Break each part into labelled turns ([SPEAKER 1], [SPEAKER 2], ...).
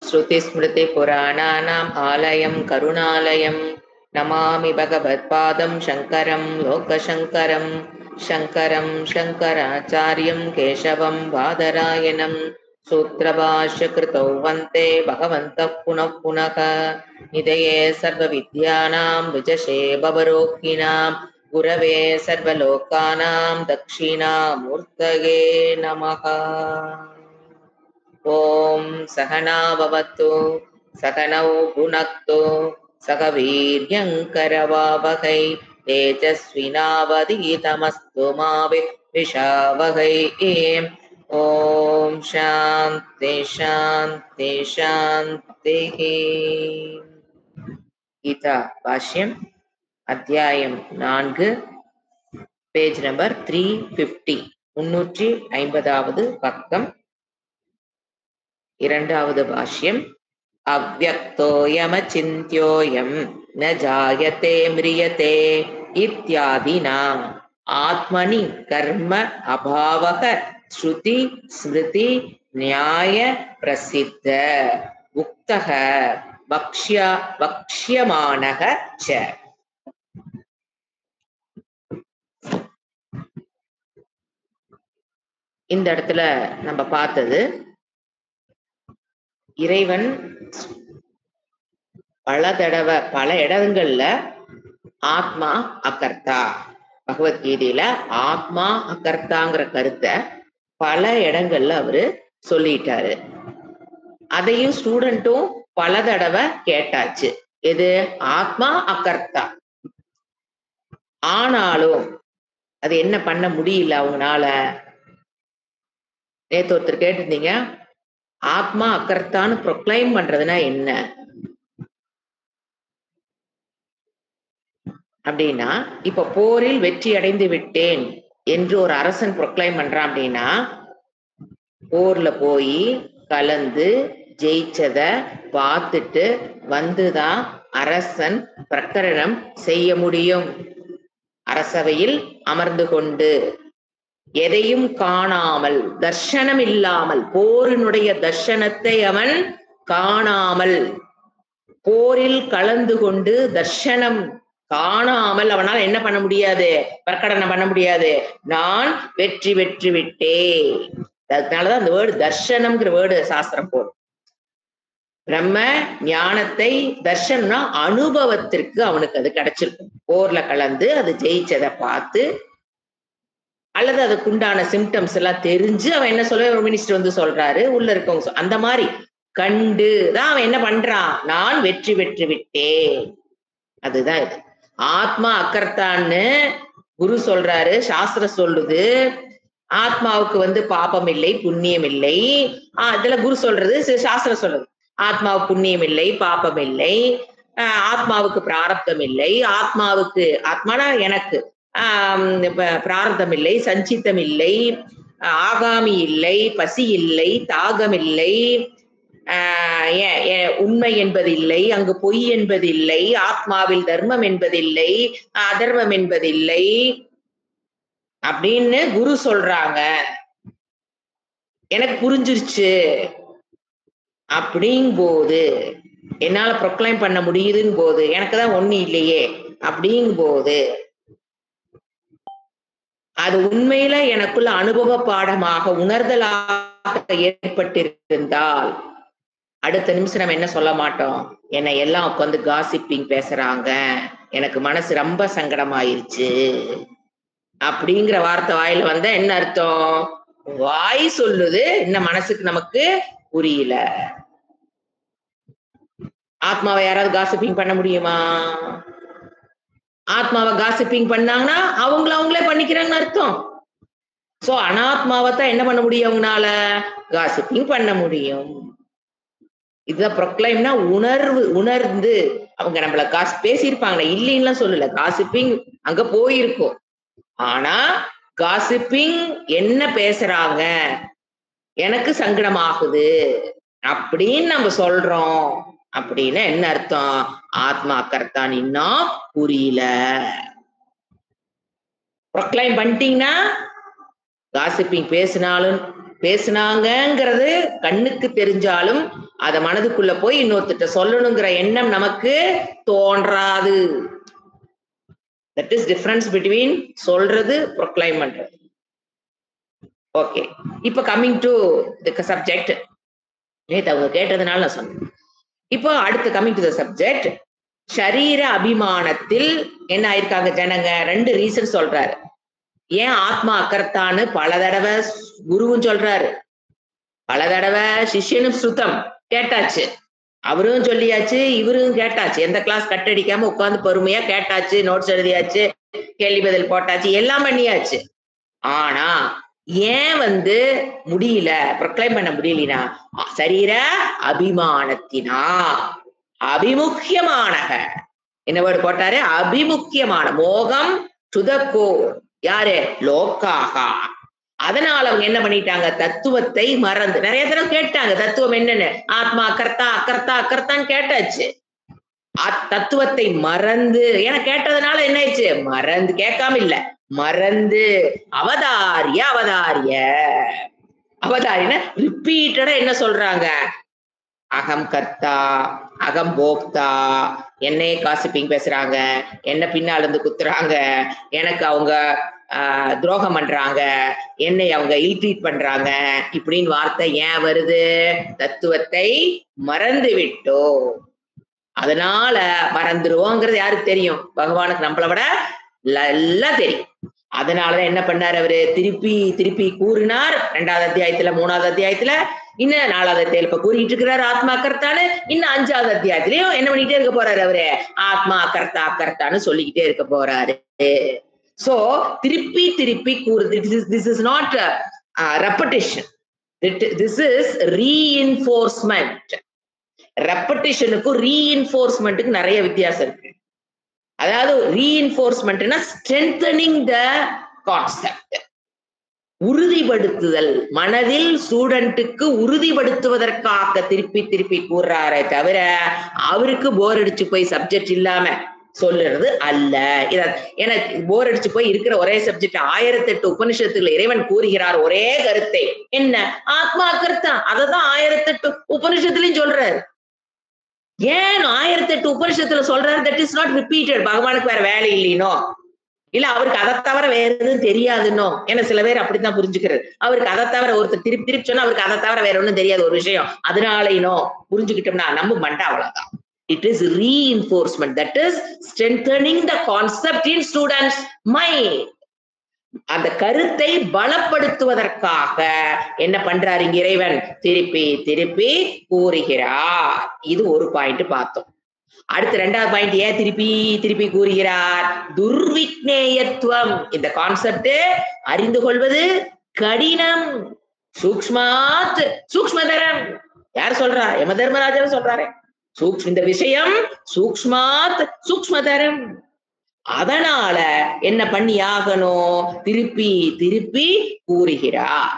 [SPEAKER 1] श्रुतिस्मृतिपुराणानाम् आलयं करुणालयं नमामि भगवत्पादं शङ्करं लोकशङ्करं शङ्करं शङ्कराचार्यं केशवं बादरायणं सूत्रभाष्यकृतौ वन्दे भगवन्तः पुनः पुनः निधये सर्वविद्यानां विजशे भवरोगिणां गुरवे सर्वलोकानां दक्षिणामूर्तये नमः। ओम सहना भवतु सहनौ भुनक्तु सह वीर्यङ्करवावहै तेजस्विनावधीतमस्तु मा विद्विषावहै। ओम शान्ति शान्ति शान्तिः। गीता भाष्यम् अध्यायं 4 पेज नंबर 350 350வது பக்கம் இரண்டாவது பாஷ்யம். அவ்யக்தோயமசிந்த்யோயம் ந ஜாயதே மிரியதே இத்யாதினா ஆத்மனி கர்ம அபாவக ஸ்ருதி ஸ்மிருதி நியாய பிரசித்த உக்தக வக்ஷ்யமானக ச. இந்த இடத்துல நம்ம பார்த்தது, இறைவன் பல தடவை பல இடங்கள்ல ஆத்மா அகர்த்தா, பகவத்கீதையில ஆத்மா அகர்த்தாங்கிற கருத்தை பல இடங்கள்ல அவரு சொல்லிட்டாரு. அதையும் ஸ்டூடெண்ட்டும் பல தடவை கேட்டாச்சு, எது ஆத்மா அகர்த்தா. ஆனாலும் அது என்ன பண்ண முடியல அவங்கனால. நேத்து ஒருத்தர் கேட்டிருந்தீங்க, ஆத்மா அகர்த்தான்னு ப்ரொக்ளைம் பண்றதுனா என்ன அப்படின்னா, இப்ப போரில் வெற்றி அடைந்து விட்டேன் என்று ஒரு அரசன் ப்ரொக்ளைம் பண்றான் அப்படின்னா, போர்ல போய் கலந்து ஜெயிச்சத பார்த்துட்டு வந்துதான் அரசன் பிரகடனம் செய்ய முடியும். அரசவையில் அமர்ந்து கொண்டு எதையும் காணாமல், தர்ஷனம் இல்லாமல், போரினுடைய தர்ஷனத்தை அவன் காணாமல், போரில் கலந்து கொண்டு தர்ஷனம் காணாமல் அவனால் என்ன பண்ண முடியாது, பிரகடனம் பண்ண முடியாது, நான் வெற்றி பெற்று விட்டேன். அதனாலதான் அந்த வேர்டு தர்ஷனம்ங்கிற வேர்டு சாஸ்திரம் போடும். பிரம்ம ஞானத்தை தர்ஷனம்னா அனுபவத்திற்கு அவனுக்கு அது கிடைச்சிருக்கும். போர்ல கலந்து அது ஜெயிச்சதை பார்த்து அல்லது அதுக்குண்டான சிம்டம்ஸ் எல்லாம் தெரிஞ்சு அவன் என்ன சொல்ல, ஒரு மினிஸ்டர் வந்து சொல்றாரு, உள்ள இருக்கவங்க அந்த மாதிரி கண்டுதான் அவன் என்ன பண்றான், நான் வெற்றி பெற்று விட்டேன். அதுதான் இது. ஆத்மா அக்கர்த்தான்னு குரு சொல்றாரு, சாஸ்திரம் சொல்லுது. ஆத்மாவுக்கு வந்து பாபம் இல்லை, புண்ணியம் இல்லை. இதுல குரு சொல்றது, சாஸ்திரம் சொல்றது ஆத்மாவுக்கு புண்ணியம் இல்லை, பாபம் இல்லை, ஆத்மாவுக்கு பிராரப்தம் இல்லை, ஆத்மாவுக்கு, ஆத்மானா எனக்கு பிராரப்தம் இல்லை, சஞ்சித்தம் இல்லை, ஆகாமி இல்லை, பசி இல்லை, தாகம் இல்லை, உண்மை என்பதில்லை, அங்கு பொய் என்பதில்லை, ஆத்மாவில் தர்மம் என்பதில்லை, அதர்மம் என்பதில்லை அப்படின்னு குரு சொல்றாங்க. எனக்கு புரிஞ்சிருச்சு அப்படிங்கும்போது, என்னால ப்ரொக்ளைம் பண்ண முடியுதுன்னு போது, எனக்குதான் ஒண்ணு இல்லையே அப்படிங்கும் போது, அது உண்மையில எனக்குள்ள அனுபவ பாடமாக உணர்தலாக ஏற்பட்டிருந்தால் அடுத்த நிமிஷம் நம்ம என்ன சொல்ல மாட்டோம், என்னை எல்லாம் உட்காந்து காசிப்பிங் பேசுறாங்க, எனக்கு மனசு ரொம்ப சங்கடமாயிருச்சு அப்படிங்கிற வார்த்தை வாயில வந்தா என்ன அர்த்தம், வாய் சொல்லுது, இன்னும் மனசுக்கு நமக்கு புரியல. ஆத்மாவை யாராவது காசிப்பிங் பண்ண முடியுமா? ஆத்மாவை காசிப்பிங் பண்ணாங்கன்னா அவங்களே பண்ணிக்கிறாங்கன்னு அர்த்தம். சோ அனாத்மாவை தான் என்ன பண்ண முடியும், அவங்களால காசிப்பிங் பண்ண முடியும். இதுதான் ப்ரொக்ளைம்னா உணர்ந்து அவங்க நம்மள பேசியிருப்பாங்க, இல்லைன்னா சொல்லல, காசிப்பிங் அங்க போயிருக்கும். ஆனா காசிப்பிங் என்ன பேசுறாங்க, எனக்கு சங்கடமாகுது அப்படின்னு நம்ம சொல்றோம் அப்படின்னு என்ன அர்த்தம், ஆத்மா கர்த்தான் இன்னும் புரியல. ப்ரொக்ளைம் பண்ணிட்டீங்கன்னா, காசிப்பிங் பேசினாங்கிறது கண்ணுக்கு தெரிஞ்சாலும் அத மனதுக்குள்ள போய் இன்னொருத்திட்ட சொல்லணுங்கிற எண்ணம் நமக்கு தோன்றாது. தட் இஸ் டிஃபரன்ஸ் பிட்வீன் சொல்றது ப்ரொக்ளைம் பண்றது. ஓகே, இப்ப கம்மிங் டு தி சப்ஜெக்ட். நேத்து அவங்க கேட்டதுனால நான் சொன்னேன். இப்போ அடுத்து கம்மிங் டு தி சப்ஜெக்ட். ஷரீர அபிமானத்தில் என்ன ஆயிருக்காங்க ஜனங்க? 2 ரீசன் சொல்றாரு. ஏன் ஆத்மா அக்கர்த்தான்னு பல தடவை குருவும் சொல்றாரு, பல தடவை சிஷ்யனும் சுத்தம் கேட்டாச்சு, அவரும் சொல்லியாச்சு, இவரும் கேட்டாச்சு. எந்த கிளாஸ் கட்டடிக்காம உட்கார்ந்து பொறுமையா கேட்டாச்சு, நோட்ஸ் எழுதியாச்சு, கேள்வி பதில் போட்டாச்சு, எல்லாம் பண்ணியாச்சு. ஆனா ஏன் முடியல, ப்ரொக்ளைம் பண்ண முடியலனா? சரீர அபிமானத்தினா. அபிமுக்கியமானக என்ன வேர்டு போட்டாரு? அபிமுக்கியமான. மோகம் சுதக்கோ யாரு? லோக்காகா. அதனால அவங்க என்ன பண்ணிட்டாங்க? தத்துவத்தை மறந்து. நிறைய தடவை கேட்டாங்க தத்துவம் என்னன்னு, ஆத்மா அக்கர்த்தா அக்கர்த்தா அக்கர்த்தான்னு கேட்டாச்சு. தத்துவத்தை மறந்து, ஏன்னா கேட்டதுனால என்ன ஆயிடுச்சு? மறந்து, கேட்காம இல்ல, மறந்து அவதாரிய அவதாரிய அவதாரின ரிப்பீட்டடா என்ன சொல்றாங்க? அகம் கர்த்தா, அகம் போக்தா, என்னையே காசிப்பிங் பேசுறாங்க, என்ன பின்னால இருந்து குத்துறாங்க, எனக்கு அவங்க துரோகம் பண்றாங்க, என்னை அவங்க இல்ட்ரீட் பண்றாங்க, இப்படின்னு வார்த்தை ஏன் வருது? தத்துவத்தை மறந்து விட்டோ. அதனால மறந்துருவோங்கிறது யாருக்கு தெரியும்? பகவானுக்கு நம்மளை விட நல்லா தெரியும். அதனாலதான் என்ன பண்ணாரு அவரு? திருப்பி திருப்பி கூறினார். 2வது அத்தியாயத்துல, 3வது அத்தியாயத்துல, இன்னும் 4வது அத்தியாயத்துல இப்ப கூறிட்டு இருக்கிறாரு ஆத்மா கர்த்தான்னு. இன்னும் 5வது அத்தியாயத்திலயும் என்ன பண்ணிட்டே இருக்க போறாரு அவரு? ஆத்மா கர்த்தா கர்த்தான்னு சொல்லிக்கிட்டே இருக்க போறாரு. சோ திருப்பி திருப்பி கூறுது. This is not repetition, this is reinforcement. ரெப்படிஷனுக்கும் ரீஇன்ஃபோர்ஸ்மெண்ட்டுக்கு நிறைய வித்தியாசம் இருக்கு. அதாவது ரீஇன்ஃபோர்ஸ்மெண்ட்னா ஸ்ட்ரென்தனிங் த கான்செப்ட், உறுதிப்படுத்துதல். மனதில் ஸ்டூடெண்ட்டுக்கு உறுதிப்படுத்துவதற்காக திருப்பி திருப்பி கூறுறாரே தவிர அவருக்கு போர் அடிச்சு போய் சப்ஜெக்ட் இல்லாம சொல்லுறது அல்ல. எனக்கு போர் அடிச்சு போய் இருக்கிற ஒரே சப்ஜெக்ட் 1008 உபனிஷத்துல இறைவன் கூறுகிறார் ஒரே கருத்தை. என்ன? ஆத்மா கர்த்தா. அததான் 1008 உபனிஷத்துலயும் சொல்றாரு. ஏன் 1008 உபனிஷத்துல சொல்றாரு? That is not repeated. பகவானுக்கு வேற வேலை இல்லைனோ, இல்ல அவருக்கு அதை தவிர வேற எதுவும் தெரியாதுன்னோ. ஏன்னா சில பேர் அப்படித்தான் புரிஞ்சுக்கிறது. அவருக்கு அதை தவிர, ஒருத்தர் திருப்பி திருப்பி சொன்னா அவருக்கு அதை தவிர வேற ஒன்றும் தெரியாது ஒரு விஷயம், அதனாலேனோ புரிஞ்சுக்கிட்டோம்னா நம்ப மாட்டா, அவ்வளவுதான். It is reinforcement, that is strengthening the concept in students' mind. அந்த கருத்தை பலப்படுத்துவதற்காக என்ன பண்றாரு இறைவன்? திருப்பி திருப்பி கூறுகிறார். இது ஒரு பாயிண்ட் பார்த்தோம். அடுத்து 2வது பாயிண்ட், ஏன் திருப்பி திருப்பி கூறுகிறார்? துர்விக்னேயத்துவம். இந்த கான்செப்ட் அறிந்து கொள்வது கடினம். சூக்ஷ்மாத் சூக்ஷ்மதரம். யார் சொல்றா? யம தர்மராஜர் சொல்றாரு. இந்த விஷயம் சூக்ஷ்மாத் சூக்ஷ்மதரம். அதனால என்ன பண்ணி ஆகணும்? திருப்பி திருப்பி கூறுகிறார்.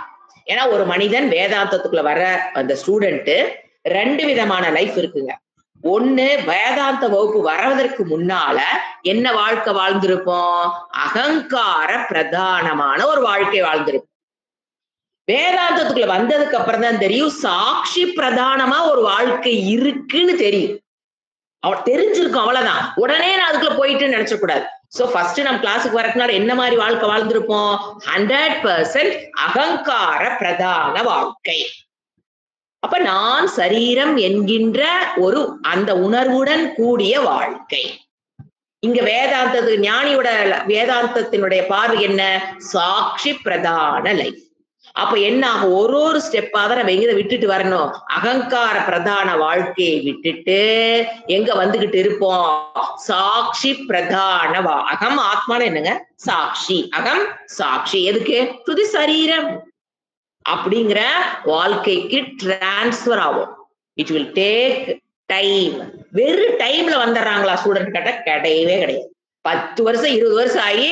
[SPEAKER 1] ஏன்னா ஒரு மனிதன் வேதாந்தத்துக்குள்ள வர அந்த ஸ்டூடெண்ட் 2 விதமான லைஃப் இருக்குங்க. ஒண்ணு, வேதாந்த வகுப்பு வர்றதற்கு முன்னால என்ன வாழ்க்கை வாழ்ந்திருப்போம்? அகங்கார பிரதானமான ஒரு வாழ்க்கை வாழ்ந்திருப்போம். வேதாந்தத்துக்குள்ள வந்ததுக்கு அப்புறம் தான் தெரியும் சாட்சி பிரதானமா ஒரு வாழ்க்கை இருக்குன்னு தெரியும். அவன் தெரிஞ்சிருக்கும், அவ்வளவுதான். உடனே நான் அதுக்குள்ள போயிட்டு நினைச்சக்கூடாது. சோ ஃபர்ஸ்ட் நம்ம கிளாஸுக்கு வரக்குனால என்ன மாதிரி வாழ்க்கை வாழ்ந்திருப்போம்? 100% அகங்கார பிரதான வாழ்க்கை. அப்ப நான் சரீரம் என்கின்ற ஒரு அந்த உணர்வுடன் கூடிய வாழ்க்கை. இங்க வேதாந்தத்து ஞானியோட வேதாந்தத்தினுடைய பார்வை என்ன? சாட்சி பிரதான லைஃப். அப்ப என்ன ஆகும்? ஒரு ஸ்டெப்பா தான் நம்ம எங்க விட்டுட்டு வரணும்? அகங்கார பிரதான வாழ்க்கையை விட்டுட்டு எங்க வந்துகிட்டு இருப்போம்? சாட்சி பிரதான அகம் ஆத்மான என்னங்க? சாட்சி. அகம் சாட்சி. எதுக்கு? துதி சரீரம் அப்படிங்கிற வாழ்க்கைக்கு டிரான்ஸ்பர் ஆகும். It will take time. வெறும் டைம்ல வந்துடுறாங்களா ஸ்டூடெண்ட் கிட்ட? கிடையவே கிடையாது. 10 வருஷம் 20 வருஷம் ஆகி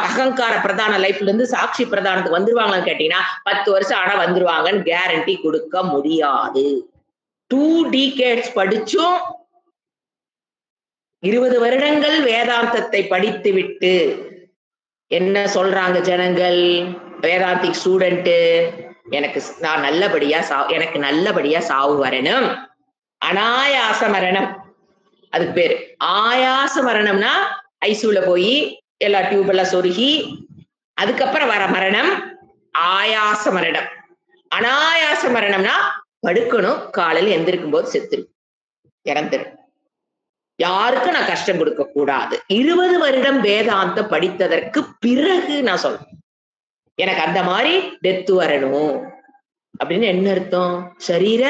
[SPEAKER 1] அகங்கார பிரதான லைஃப்ல இருந்து சாட்சி பிரதானத்துக்கு வந்துருவாங்களான்னு கேட்டீங்கன்னா 10 வருஷம் ஆனா வந்துருவாங்கன்னு கேரண்டி கொடுக்க முடியாது. 2 decades படிச்சும் 20 வருடங்கள் வேதாந்தத்தை படித்து விட்டு என்ன சொல்றாங்க ஜனங்கள்? வேதாந்திக் ஸ்டூடெண்ட் நான் எனக்கு நல்லபடியா சாவு வரணும். அனாயாச மரணம் அதுக்கு பேரு. ஆயாச மரணம்னா ஐசியூல போய் எல்லா டியூப் எல்லாம் சொருகி அதுக்கப்புறம் வர மரணம் ஆயாச மரணம். அனாயாச மரணம்னா படுக்கணும், காலையில் எந்திருக்கும் போது செத்துரு, இறந்துரு. யாருக்கும் நான் கஷ்டம் கொடுக்க கூடாது. 20 வருடம் வேதாந்த படித்ததற்கு பிறகு நான் சொல்றேன், எனக்கு அந்த மாதிரி டெத்து வரணும் அப்படின்னு. என்ன அர்த்தம்? சரீர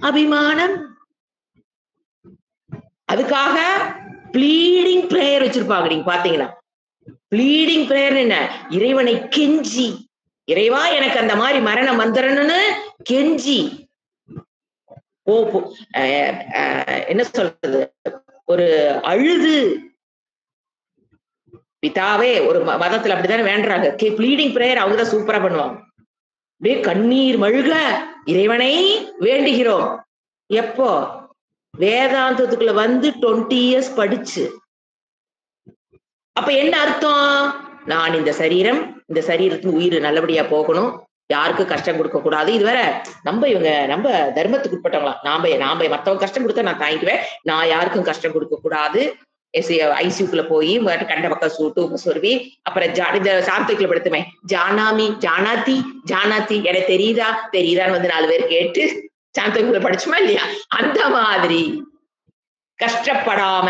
[SPEAKER 1] அபிமானம். அதுக்காக ப்ளீடிங் பிரேயர் வச்சிருப்பாங்க. நீங்க பாத்தீங்கன்னா ப்ளீடிங் பிரேயர் என்ன? இறைவனை கெஞ்சி, இறைவா எனக்கு அந்த மாதிரி மரணம் வந்துடணும்னு கெஞ்சி என்ன சொல்றது, ஒரு அழுது. பிதாவே, ஒரு மதத்துல அப்படித்தானே வேண்டுறாங்க, ப்ளீடிங் பிரேயர் அவங்கதான் சூப்பரா பண்ணுவாங்க. அப்படியே கண்ணீர் மழுக இறைவனை வேண்டுகிறோம். எப்போ? வேதாந்தத்துக்குள்ள வந்து 20 இயர்ஸ் படிச்சு. அப்ப என்ன அர்த்தம்? நான் இந்த சரீரத்துக்கு உயிர் நல்லபடியா போகணும், யாருக்கும் கஷ்டம் கொடுக்க கூடாது. இது வேற நம்ம தர்மத்துக்கு உட்பட்டவங்களா, நாம மத்தவங்க கஷ்டம் கொடுத்தா நான் தாங்கிக்குவேன், நான் யாருக்கும் கஷ்டம் கொடுக்க கூடாது. ஐசியூக்குள்ள போய் கண்ட பக்கம் சூட்டு சொருவி, அப்புறம் இந்த சாப்திக்குள்ள படுத்துமே, ஜானாத்தி எனக்கு தெரியுதான்னு வந்து 4 பேர் கேட்டு சாந்தகுள்ள படிச்சுமா இல்லையா? அந்த மாதிரி கஷ்டப்படாம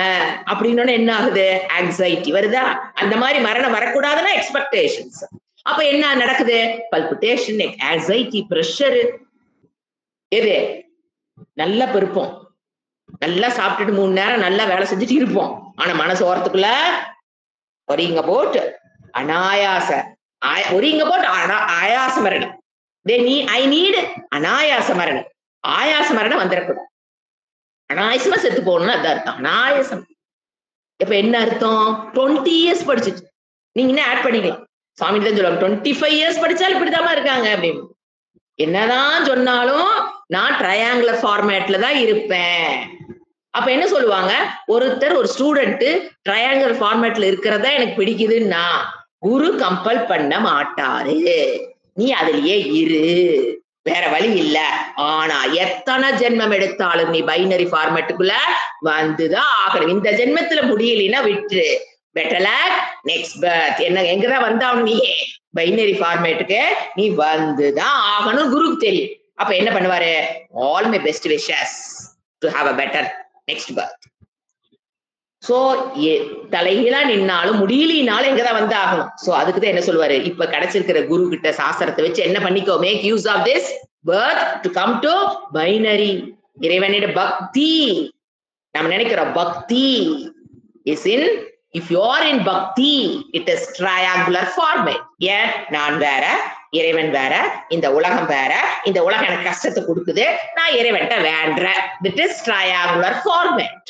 [SPEAKER 1] அப்படின்னு என்ன ஆகுது? ஆங்ஸைட்டி வருதா? அந்த மாதிரி மரணம் வரக்கூடாதுன்னா எக்ஸ்பெக்டேஷன்ஸ். அப்ப என்ன நடக்குது? Palpitation, anxiety, pressure. எது? நல்லா பெருப்போம், நல்லா சாப்பிட்டுட்டு 3 நேரம் நல்லா வேலை செஞ்சுட்டு இருப்போம். ஆனா மனசு ஓரத்துக்குள்ள ஒரிங்க போட்டு அனாயாச ஆயாச மரணம். ஐ நீட் அனாயாச மரணம். ஆயாச மரணம் வந்துடக்கூடாது. அனாயாசமா செத்து போகணும்னு அதான் அர்த்தம். அனாயாசம். இப்ப என்ன அர்த்தம்? 20 இயர்ஸ் படிச்சுட்டு நீங்க என்ன ஆட் பண்ணிக்கலாம். சுவாமி தான் சொல்லுவாங்க, 25 இயர்ஸ் படிச்சாலும் இப்படிதாமா இருக்காங்க அப்படின்னு. என்னதான் சொன்னாலும் நான் ட்ரையாங்குலர் ஃபார்மேட்ல தான் இருப்பேன். அப்ப என்ன சொல்லுவாங்க, ஒருத்தர் ஒரு ஸ்டூடெண்ட் ட்ரையாங்குலர் ஃபார்மேட்ல இருக்கிறதா எனக்கு பிடிக்குதுன்னா குரு கம்பல் பண்ண மாட்டாரு, நீ அதுலயே இரு, வேற வழி இல்ல. ஆனா எத்தனை ஜென்மம் எடுத்தாலும் நீ பைனரி ஃபார்மேட்டுக்குள்ள வந்துதான் ஆகணும். இந்த ஜென்மத்துல முடியலன்னா விட்டுரு, பெட்டர் லக் நெக்ஸ்ட் பர்த். என்ன எங்கதான் வந்தாலும் நீ பைனரி ஃபார்மேட்டுக்கு நீ வந்துதான் ஆகணும், குருக்கு தெரியும். அப்ப என்ன பண்ணுவாரு? All my best wishes to have a better next birth. So தலைகீழா நின்னாலும் முடியலினாலும் எங்கதான் வந்து ஆகணும். சோ அதுக்குதான் என்ன சொல்லுவாரு, இப்ப கிடைச்சிருக்கிற குரு கிட்ட சாஸ்திரத்தை வச்சு என்ன பண்ணிக்கோ, make use of this birth to come to binary. இறைவனிட பக்தி, நம்ம நினைக்கிறோம் பக்தி is in, if you are in bhakti it is triangular format. ஏன்? நான் வேற, இறைவன் வேற, இந்த உலகம் வேற, இந்த உலகம் எனக்கு கஷ்டத்தை கொடுக்குது, நான் இறைவன்ட்ட வேண்டேன். That is triangular format.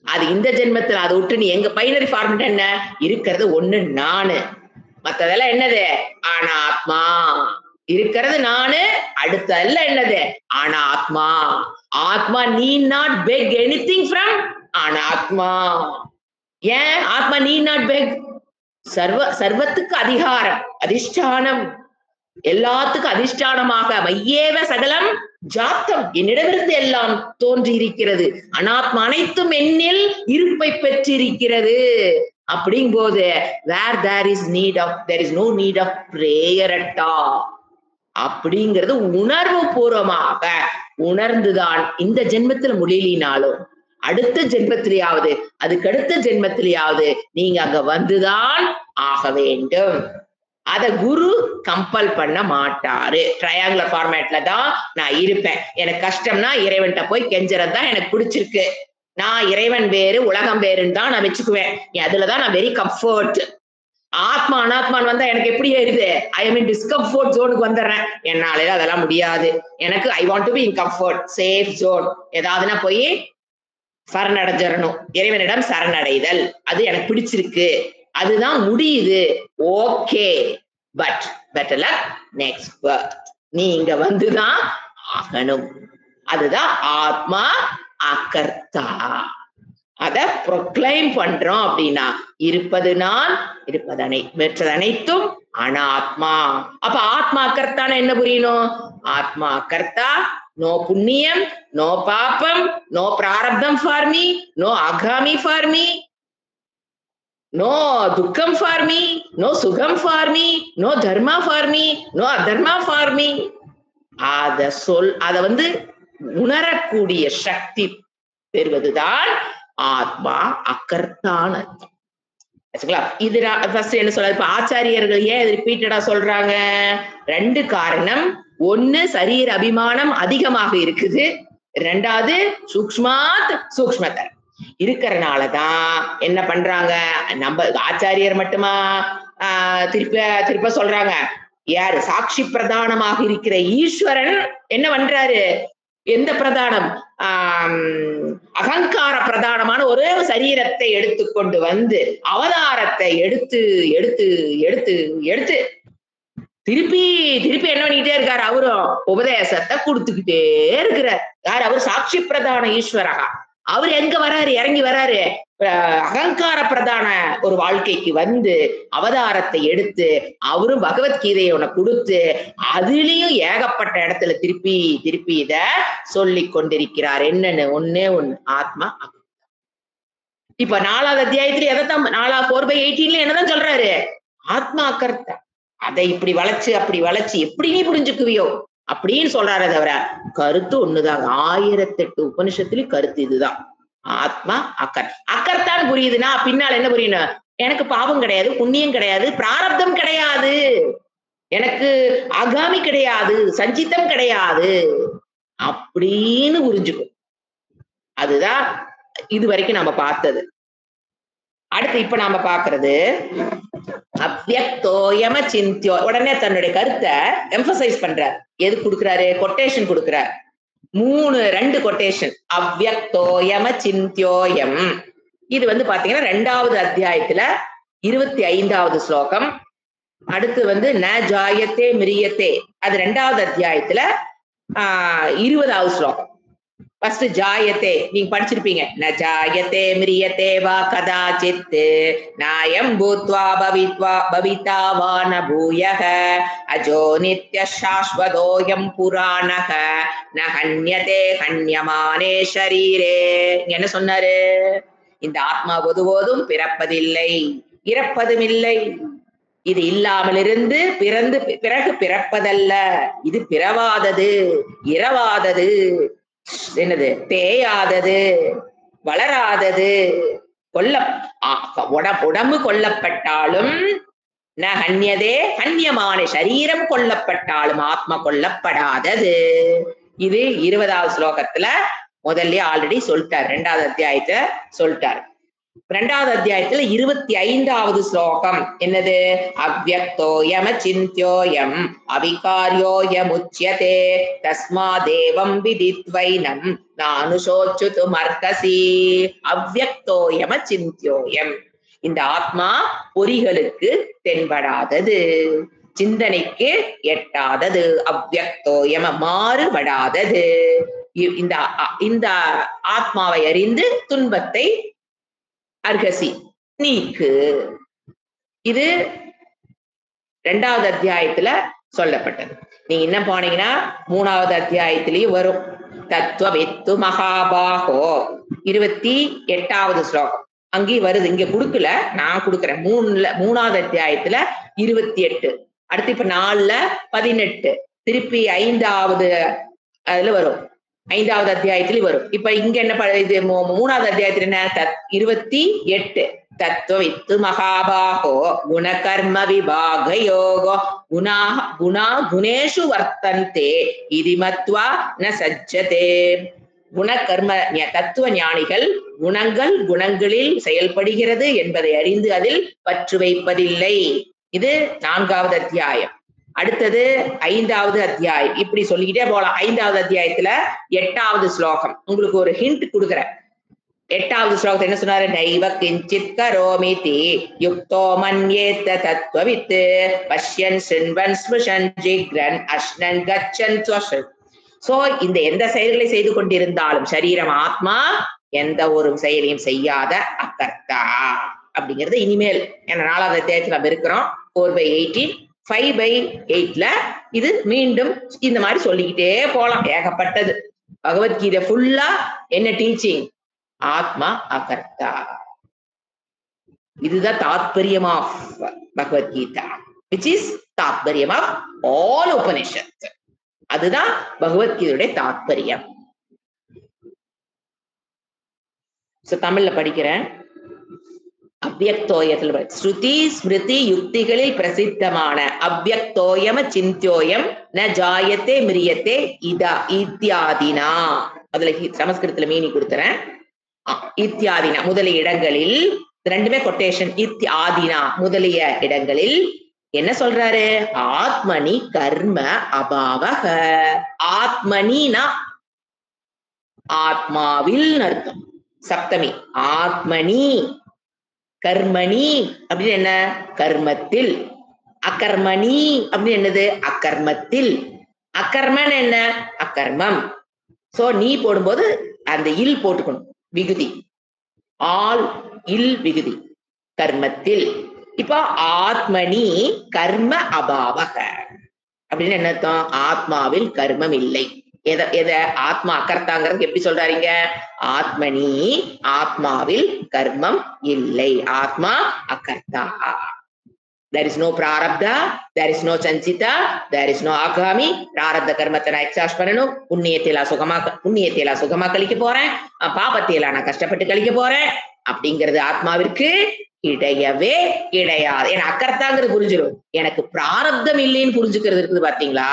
[SPEAKER 1] அது இந்த ஜென்மத்துல அதை விட்டு நீ எங்க பைனரி ஃபார்மேட் என்ன இருக்கிறது? ஒண்ணு நானு, மத்ததெல்லாம் என்னது? அனாத்மா. இருக்கிறது நானு, அடுத்தல்ல என்னது? அனாத்மா. ஆத்மா need not beg anything from அனாத்மா. ஏன் ஆத்மா need not beg? சர்வத்துக்கு அதிகாரம், அதிஷ்டானம், எல்லாத்துக்கும் அதிஷ்டானமாக மையேவ சகலம் ஜாத்தம், என்னிடமிருந்து எல்லாம் தோன்றி இருக்கிறது. அனாத்மா அனைத்தும் என்னில் இருப்பை பெற்றிருக்கிறது. அப்படிங்கும் போது where there is no need of prayer at all. அப்படிங்கிறது உணர்வு பூர்வமாக உணர்ந்துதான் இந்த ஜென்மத்துல முடியலினாலும் அடுத்த ஜென்மத்திலேயாவது அதுக்கடுத்த ஜென்மத்திலேயாவது நீங்க அங்க வந்துதான் ஆக வேண்டும். அத குரு கம்பல் பண்ண மாட்டாரு. ட்ரையாங்குலர் ஃபார்மேட்ல தான் நான் இருப்பேன். எனக்கு கஷ்டம்னா இறைவன்கிட்ட போய் கெஞ்சறதுதான் எனக்கு பிடிச்சிருக்கு. நான் இறைவன் வேறு உலகம் வேறுன்னு தான் நான் வச்சுக்குவேன். அதுலதான் நான் வெரி கம்ஃபர்ட். ஆத்மா அனாத்மான் வந்தா எனக்கு எப்படி ஏறுது? ஐ எம் இன் டிஸ்கம்ஃபர்ட் ஜோனுக்கு வந்துடுறேன். என்னால அதெல்லாம் முடியாது. எனக்கு I want to be in comfort safe zone. ஏதாவதுன்னா போய் சரணடைஞ்சிடணும், இறைவனிடம் சரணடைதல், அது எனக்கு பிடிச்சிருக்கு, அதுதான் முடியுது. Okay, but better luck next birth. நீங்க வந்துதான் ஆகணும். அதுதான் ஆத்மா அகர்த்தா. அத ப்ரொக்ளைம் பண்றோம் அப்படின்னா, இருப்பது நான், மற்றது அனைத்தும் அனாத்மா. அப்ப ஆத்மா கர்த்தான என்ன புரியணும்? ஆத்மா கர்த்தா, நோ புண்ணியம், நோ பாபம், நோ பிராரப்தம் ஃபார் மீ, நோ அகாமி ஃபார் மீ, நோ துக்கம் ஃபார் மீ, நோ சுகம் ஃபார் மீ, நோ தர்மா ஃபார் மீ, நோ அதர்மா ஃபார் மீ. அத உணரக்கூடிய சக்தி பெறுவதுதான் ஆத்மா அகர்த்தான அர்த்தம். இது ஃபர்ஸ்ட் என்ன சொல்றாரு? இப்ப ஆச்சாரியர்கள் ஏன் ரிப்பீட்டடா சொல்றாங்க? 2 காரணம். ஒண்ணு சரீர அபிமானம் அதிகமாக இருக்குது, 2வது சூக்ஷ்மாத் சூக்ஷ்மதர் இருக்கிறனாலதான் என்ன பண்றாங்க? நம்ம ஆச்சாரியர் மட்டுமா திருப்ப சொல்றாங்க? யாரு? சாட்சி பிரதானமாக இருக்கிற ஈஸ்வரன் என்ன பண்றாரு? எந்த பிரதானம்? அகங்கார பிரதானமான ஒரே சரீரத்தை எடுத்துக்கொண்டு வந்து அவதாரத்தை எடுத்து எடுத்து எடுத்து எடுத்து திருப்பி திருப்பி என்ன பண்ணிக்கிட்டே இருக்காரு? அவரும் உபதேசத்தை கொடுத்துக்கிட்டே இருக்கிறார். யார்? அவர் சாட்சி பிரதான ஈஸ்வரகா. அவர் எங்க வராரு? இறங்கி வராரு அகங்கார பிரதான ஒரு வாழ்க்கைக்கு வந்து அவதாரத்தை எடுத்து அவரும் பகவத்கீதையை உனக்கு கொடுத்து அதுலயும் ஏகப்பட்ட இடத்துல திருப்பி திருப்பி இத சொல்லி கொண்டிருக்கிறார். என்னன்னு? ஒண்ணே ஒண்ணு, ஆத்மா. இப்ப 4வது அத்தியாயத்துல எதைத்தான் 4/4/18 என்னதான் சொல்றாரு? ஆத்மா அகர்த்தா. அதை இப்படி வளைச்சு அப்படி வளைச்சு எப்படி நீ புரிஞ்சுக்குவியோ அப்படின்னு சொல்றாரு. தவிர கருத்து ஒண்ணுதாங்க. 1008 உபனிஷத்துலயும் கருத்து இதுதான். ஆத்மா அக்கர்த்தான் புரியுதுன்னா பின்னால் என்ன புரியணும்? எனக்கு பாவம் கிடையாது, புண்ணியம் கிடையாது, பிராரப்தம் கிடையாது, எனக்கு ஆகாமி கிடையாது, சஞ்சிதம் கிடையாது அப்படின்னு புரிஞ்சுக்கும். அதுதான் இது வரைக்கும் நாம பார்த்தது. அடுத்து இப்ப நாம பாக்குறது அவ்யக்தோயம சிந்தியோ. உடனே தன்னுடைய கருத்தை எம்பசைஸ் பண்றார். எது கொடுக்கிறாரு? கொட்டேஷன் கொடுக்கிறார். 2 கொட்டேஷன். அவ்யக்தோயம சிந்தியோயம். இது பாத்தீங்கன்னா 2வது அத்தியாயத்துல 25வது ஸ்லோகம். அடுத்து ந ஜாயத்தே மிரியத்தே, அது 2வது அத்தியாயத்துல 20வது ஸ்லோகம். ஃபர்ஸ்ட் ஜாயத்தே நீங்க படிச்சிருப்பீங்க. ந ஜாயத்தே மிரியத்தே வா கதாசித் நாயம் பூத்வா பவிதா வா ந பூயஹ அஜோ நித்ய சாஸ்வதோயம் புராணஹ ந ஹன்யதே ஹன்யமானே ஷரீரே. என்ன சொன்னாரு? இந்த ஆத்மா ஒருபோதும் பிறப்பதில்லை, இறப்பதும் இல்லை. இது இல்லாமல் இருந்து பிறந்து பிறகு பிறப்பதல்ல. இது பிறவாதது, இரவாதது, என்னது? தேயாதது, வளராதது. உடம்பு கொல்லப்பட்டாலும் ந ஹன்யதே ஹன்யமான, சரீரம் கொல்லப்பட்டாலும் ஆத்மா கொல்லப்படாதது. இது 20வது ஸ்லோகத்துல முதல்ல ஆல்ரெடி சொல்லிட்டார். 2வது அத்தியாயத்தை சொல்லிட்டார். 2வது அத்தியாயத்துல 25வது ஸ்லோகம் என்னது? அவ்யக்தோயம சிந்தியோயம் அவிகாரியோயம் உச்யதே தஸ்மாதேவம் விதித்வைனம் நானுஷோச்சுது மர்க்கசி. அவ்யக்தோயம சிந்தியோயம். இந்த ஆத்மா பொறிகளுக்கு தென்படாதது, சிந்தனைக்கு எட்டாதது. அவ்யக்தோயம மாறுபடாதது. இந்த ஆத்மாவை அறிந்து துன்பத்தை அர்ஹசி நீக்கு. இது 2வது அத்தியாயத்துல சொல்லப்பட்டது. நீங்க என்ன போனீங்கன்னா 3வது அத்தியாயத்திலயும் வரும். தத்துவவித்து மகாபாகோ 28வது ஸ்லோகம் அங்கேயும் வருது. இங்க கொடுக்கல, நான் கொடுக்குறேன். 3வது அத்தியாயத்துல 28. அடுத்து இப்ப 4ல 18, திருப்பி 5வது அதுல வரும். 5வது அத்தியாயத்திலும் வரும். இப்ப இங்க என்ன இது 3வது அத்தியாயத்துல என்ன? 28 தத்துவவித்து மகாபாகோ குணகர்ம விபாக யோகோ குணா குணேஷு வர்த்தந்தே இது மத்வா ந சஜ்ஜதே. குணகர்ம தத்துவ ஞானிகள் குணங்களில் செயல்படுகிறது என்பதை அறிந்து அதில் பற்று வைப்பதில்லை. இது 4வது அத்தியாயம். அடுத்தது 5வது அத்தியாயம். இப்படி சொல்லிக்கிட்டே போலாம். 5வது அத்தியாயத்துல 8வது ஸ்லோகம் உங்களுக்கு ஒரு ஹிண்ட் கொடுக்குறேன். 8வது ஸ்லோகத்தை என்ன சொன்னாரு? நைவ கிஞ்சித் கரோமிதி யுக்தோ மன்யேத தத்வவித் பஷ்யன் சின்வன் ஸ்மிருஷன் ஜிக்ரன் அஷ்ணன் கச்சன் ஸ்வஷன். சோ இந்த எந்த செயல்களை செய்து கொண்டிருந்தாலும் சரீரம் ஆத்மா எந்த ஒரு செயலையும் செய்யாத அகர்த்தா அப்படிங்கிறது இனிமேல் ஏன்னா 4வது அத்தியாயத்துல நம்ம இருக்கிறோம் 4/18 5/8ல இது மீண்டும் இந்த மாதிரி சொல்லிக்கிட்டே போலாம் ஏகப்பட்டது பகவத்கீதை ஃபுல்லா என்ன டீச்சிங் ஆத்மா அகர்த்தா இதுதான் தாத்பரியம் ஆஃப் பகவத்கீதா which is தாத்பரியம் ஆஃப் all உபனிஷத் அதுதான் பகவத்கீதையுடைய தாத்பரியம் தமிழ்ல படிக்கிறேன் அவ்யக்தோயத்துல ஸ்ருதி ஸ்மிருதி யுக்திகளில் பிரசித்தமான அவ்யக்தோயம சிந்தியோயம் ந ஜாயத்தே மிரியத்தே இதா இத்தியாதினா அதுல சமஸ்கிருதத்துல மீனி கொடுத்துறேன் இத்தியாதினா முதலிய இடங்களில் ரெண்டுமே கொட்டேஷன் இத்தியாதினா முதலிய இடங்களில் என்ன சொல்றாரு ஆத்மனி கர்ம அபாவக ஆத்மனினா ஆத்மாவில் அர்த்தம் சப்தமி ஆத்மனி கர்மணி அப்படின்னு என்ன கர்மத்தில் அகர்மணி அப்படின்னு என்னது அகர்மத்தில் அகர்மன் என்ன அகர்மம் சோ நீ போடும்போது அந்த இல் போட்டுக்கணும் விகுதி ஆல் இல் விகுதி கர்மத்தில் இப்போ ஆத்மனி கர்ம அபாவக அப்படின்னு என்ன அர்த்தம் ஆத்மாவில் கர்மம் இல்லை எத ஆத்மா அகர்த்தாங்கிறது எப்படி சொல்றாருங்க ஆத்மனி ஆத்மாவில் கர்மம் இல்லை ஆத்மா அகர்த்தா there is no prarabdha there is no sanchita there is no agami prarabdha karmata na exhaust பண்ணனும் புண்ணியத்தைல சுகமா கழிக்க போறேன் பாபத்தைல நான் கஷ்டப்பட்டு கழிக்க போறேன் அப்படிங்கிறது ஆத்மாவிற்கு கிடையவே கிடையாது ஏன்னா அக்கர்த்தாங்கிறது புரிஞ்சிடும் எனக்கு பிராரப்தம் இல்லைன்னு புரிஞ்சுக்கிறது இருக்குது பாத்தீங்களா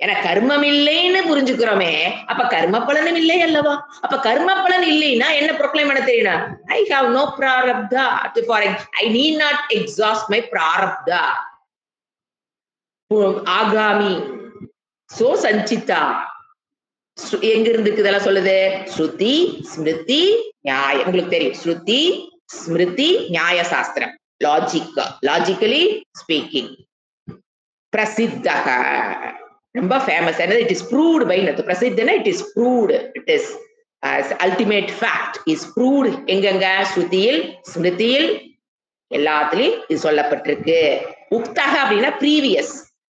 [SPEAKER 1] ஏன்னா கர்மம் இல்லைன்னு புரிஞ்சுக்கிறோமே அப்ப கர்ம பலனும் இல்லை அல்லவா அப்ப கர்ம பலன் இல்லைன்னா என்ன ப்ரொக்ளைம் பண்ண தெரியணும் ஐ ஹாவ் நோ பிராரப்தா I need not exhaust my பிராரப்தா ஆகாமி சோ சஞ்சிதா எங்க இருந்து இதெல்லாம் சொல்லுது ஸ்ருதி ஸ்மிருதி நியாயம் உங்களுக்கு தெரியும் ஸ்ருதி ஸ்மிருதி நியாய சாஸ்திரம் லாஜிக்கலி ஸ்பீக்கிங் பிரசித்தக ரொம்ப ஃபேமஸ் ஆனது இட் இஸ் ப்ரூவ்டு பை பிரசித்தனா it is proved it is ultimate fact is proved எங்கெங்க ஸ்ருதியில் ஸ்மிருதியில் எல்லாத்துலயும் இது சொல்லப்பட்டிருக்கு உக்தக அப்படின்னா ப்ரீவியஸ்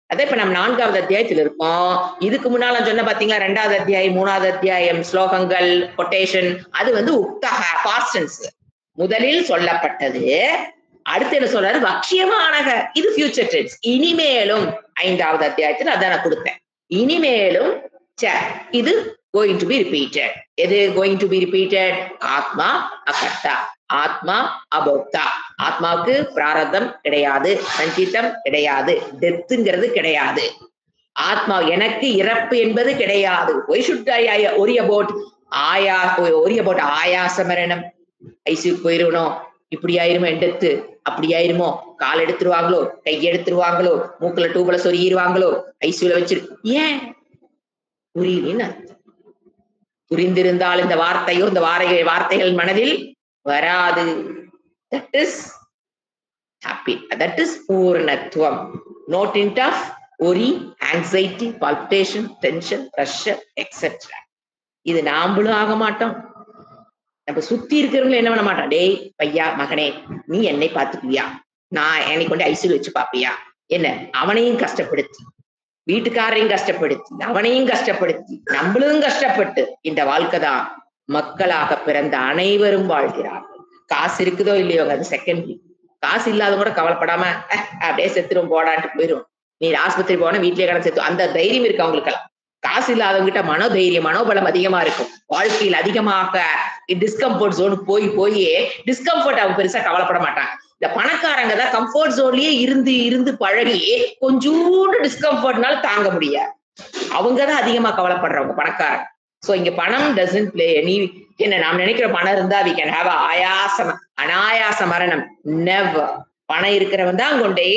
[SPEAKER 1] அதே இப்ப நம்ம 4வது அத்தியாயத்தில் இருக்கோம் இதுக்கு முன்னால சொன்ன பாத்தீங்களா 2வது அத்தியாயம் 3வது அத்தியாயம் ஸ்லோகங்கள் கொட்டேஷன் அது வந்து உக்தக பாஸ்ட் டென்ஸ் முதலில் சொல்லப்பட்டது அடுத்து என்ன சொல்றாரு வக்கியமானக இது ஃபியூச்சர் டென்ஸ் இனிமேலும் 5வது அத்தியாயத்தில் அதான் நான் கொடுத்தேன் இனிமேலும் இது going to be repeated எது going to be repeated ஆத்மா அகர்த்தா ஆத்மா அபோக்தா ஆத்மாவுக்கு பிராரதம் கிடையாது சஞ்சிதம் கிடையாது டெத்துங்கிறது கிடையாது ஆத்மா எனக்கு இறப்பு என்பது கிடையாது why should I worry about ஆயாச மரணம் ஐசியூக்கு போயிருவணும் இப்படி ஆயிருமோ டெத்து அப்படி ஆயிருமோ கால் எடுத்துருவாங்களோ கை எடுத்துருவாங்களோ மூக்குல டூபுல சொருகிருவாங்களோ ஐசியூல வச்சிரு ஏன் புரியலன்னு புரிந்திருந்தால் இந்த வார்த்தையோ இந்த வார்த்தைகள் மனதில் வராது that is happy that is பூர்ணத்துவம் not hint of worry anxiety palpitation tension pressure etc இது நாமளும் ஆக மாட்டோம் நம்ம சுத்தி இருக்கிறவங்க என்ன பண்ண மாட்டான் டேய் பையா மகனே நீ என்னை பார்த்துக்குவியா நான் என்னை கொண்டு ஐசியூல வச்சு பாப்பியா என்ன அவனையும் கஷ்டப்படுத்தி வீட்டுக்காரரையும் கஷ்டப்படுத்தி அவனையும் கஷ்டப்படுத்தி நம்மளும் கஷ்டப்பட்டு இந்த வாழ்க்கைதான் மக்களாக பிறந்த அனைவரும் வாழ்கிறார்கள் காசு இருக்குதோ இல்லையோ அது செகண்டரி காசு இல்லாதவங்க கூட கவலைப்படாம அப்படியே செத்துரும் போடான்ட்டு போயிரும் நீ ஆஸ்பத்திரி போனா வீட்லயே கடை செத்து அந்த தைரியம் இருக்கு அவங்களுக்கெல்லாம் காசு இல்லாதவங்கிட்ட மனோதைரியம் மனோபலம் அதிகமா இருக்கும் வாழ்க்கையில் அதிகமாக டிஸ்கம்ஃபர்ட் ஜோனுக்கு போய் டிஸ்கம்ஃபர்ட் அவங்க பெருசா கவலைப்பட மாட்டாங்க இந்த பணக்காரங்க தான் கம்ஃபர்ட் ஜோன்லயே இருந்து பழகி கொஞ்சோண்டு டிஸ்கம்ஃபர்ட்னால தாங்க முடியாது அவங்கதான் அதிகமா கவலைப்படுறவங்க பணக்காரங்க சோ இங்க பணம் டசன்ட் பிளே எனி என்ன நாம் நினைக்கிற பணம் இருந்தா we can have அனாயாச மரணம் நெவர் பணம் இருக்கிறவன் தான் கொண்டே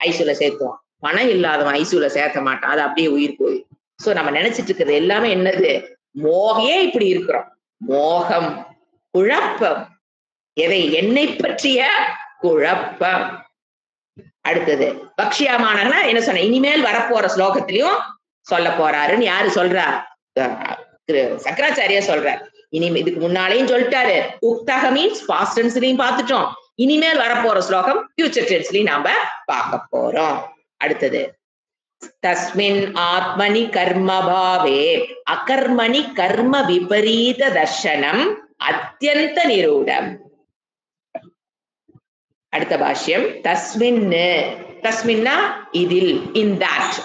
[SPEAKER 1] ஐசியூல சேர்த்துவான் பணம் இல்லாதவன் ஐசியூல சேர்த்த மாட்டான் அது அப்படியே உயிர் போய் சோ நம்ம நினைச்சிட்டு இருக்கிறது எல்லாமே என்னது மோகையே இப்படி இருக்கிறோம் மோகம் குழப்பம் எதை என்னை பற்றிய குழப்பம் அடுத்தது பக்ஷியமானனா என்ன சொன்ன இனிமேல் வரப்போற ஸ்லோகத்திலையும் சொல்ல போறாருன்னு யாரு சொல்றா சங்கராச்சாரியா சொல்றார் இனி இதுக்கு முன்னாலேயும் சொல்லிட்டாரு. உக்தக மீன்ஸ் பாஸ்ட் டென்ஸ்லயும் பார்த்துட்டோம். இனிமேல் வரப்போற ஸ்லோகம் ஃபியூச்சர் டென்ஸ்லயும் நாம பார்க்க போறோம். அடுத்தது தஸ்மின் ஆத்மனி கர்மபாவே அகர்மணி கர்ம விபரீத தர்சனம் அத்யந்த நிரூடம். அடுத்த பாஷ்யம் தஸ்மின், தஸ்மின்னா இதில், இன் தட்,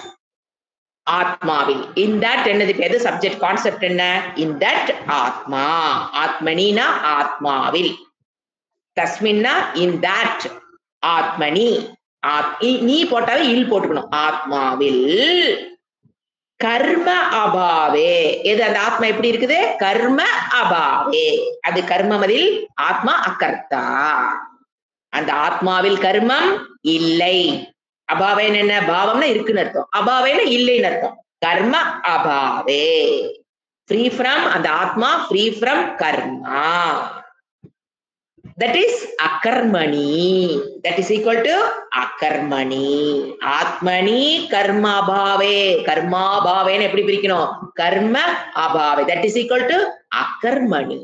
[SPEAKER 1] ஆத்மாவில். இன் தட் என்னது எது சப்ஜெக்ட் கான்செப்ட் என்ன? இன் தட் ஆத்மா, ஆத்மனினா ஆத்மாவில், தஸ்மின்னா இன் தட் ஆத்மனி, நீ போட்டாவே இல் போட்டுக்கணும், ஆத்மாவில் கர்ம அபாவே. எது அந்த ஆத்மா எப்படி இருக்குது? கர்ம அபாவே, அது கர்மமதில் ஆத்மா அகர்த்தா, அந்த ஆத்மாவில் கர்மம் இல்லை. அபாவேன்னு என்ன? பாவம்னா இருக்குன்னு அர்த்தம், அபாவேன்னு இல்லைன்னு அர்த்தம். கர்ம அபாவே, ஃப்ரீ ஃப்ரம், அந்த ஆத்மா free from karma. That is akarmani. That is equal to akarmani. Atmani karma bhave. Karma bhave ne eppadi pirikkanum? Karma abhave. That is equal to akarmani.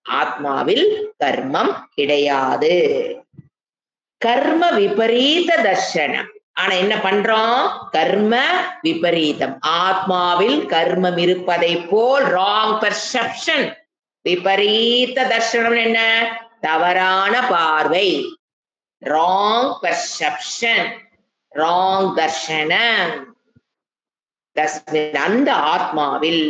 [SPEAKER 1] ஆத்மாவில் கர்மம் கிடையாது. கர்ம விபரீத தர்சனம். ஆனா என்ன பண்றோம்? கர்ம விபரீதம், ஆத்மாவில் கர்மம் இருப்பதை போல் ராங் பெர்செப்ஷன். விபரீத தர்சனம் என்ன? தவறான பார்வை, ராங் பெர்செப்ஷன், ராங் தர்ஷனம். அந்த ஆத்மாவில்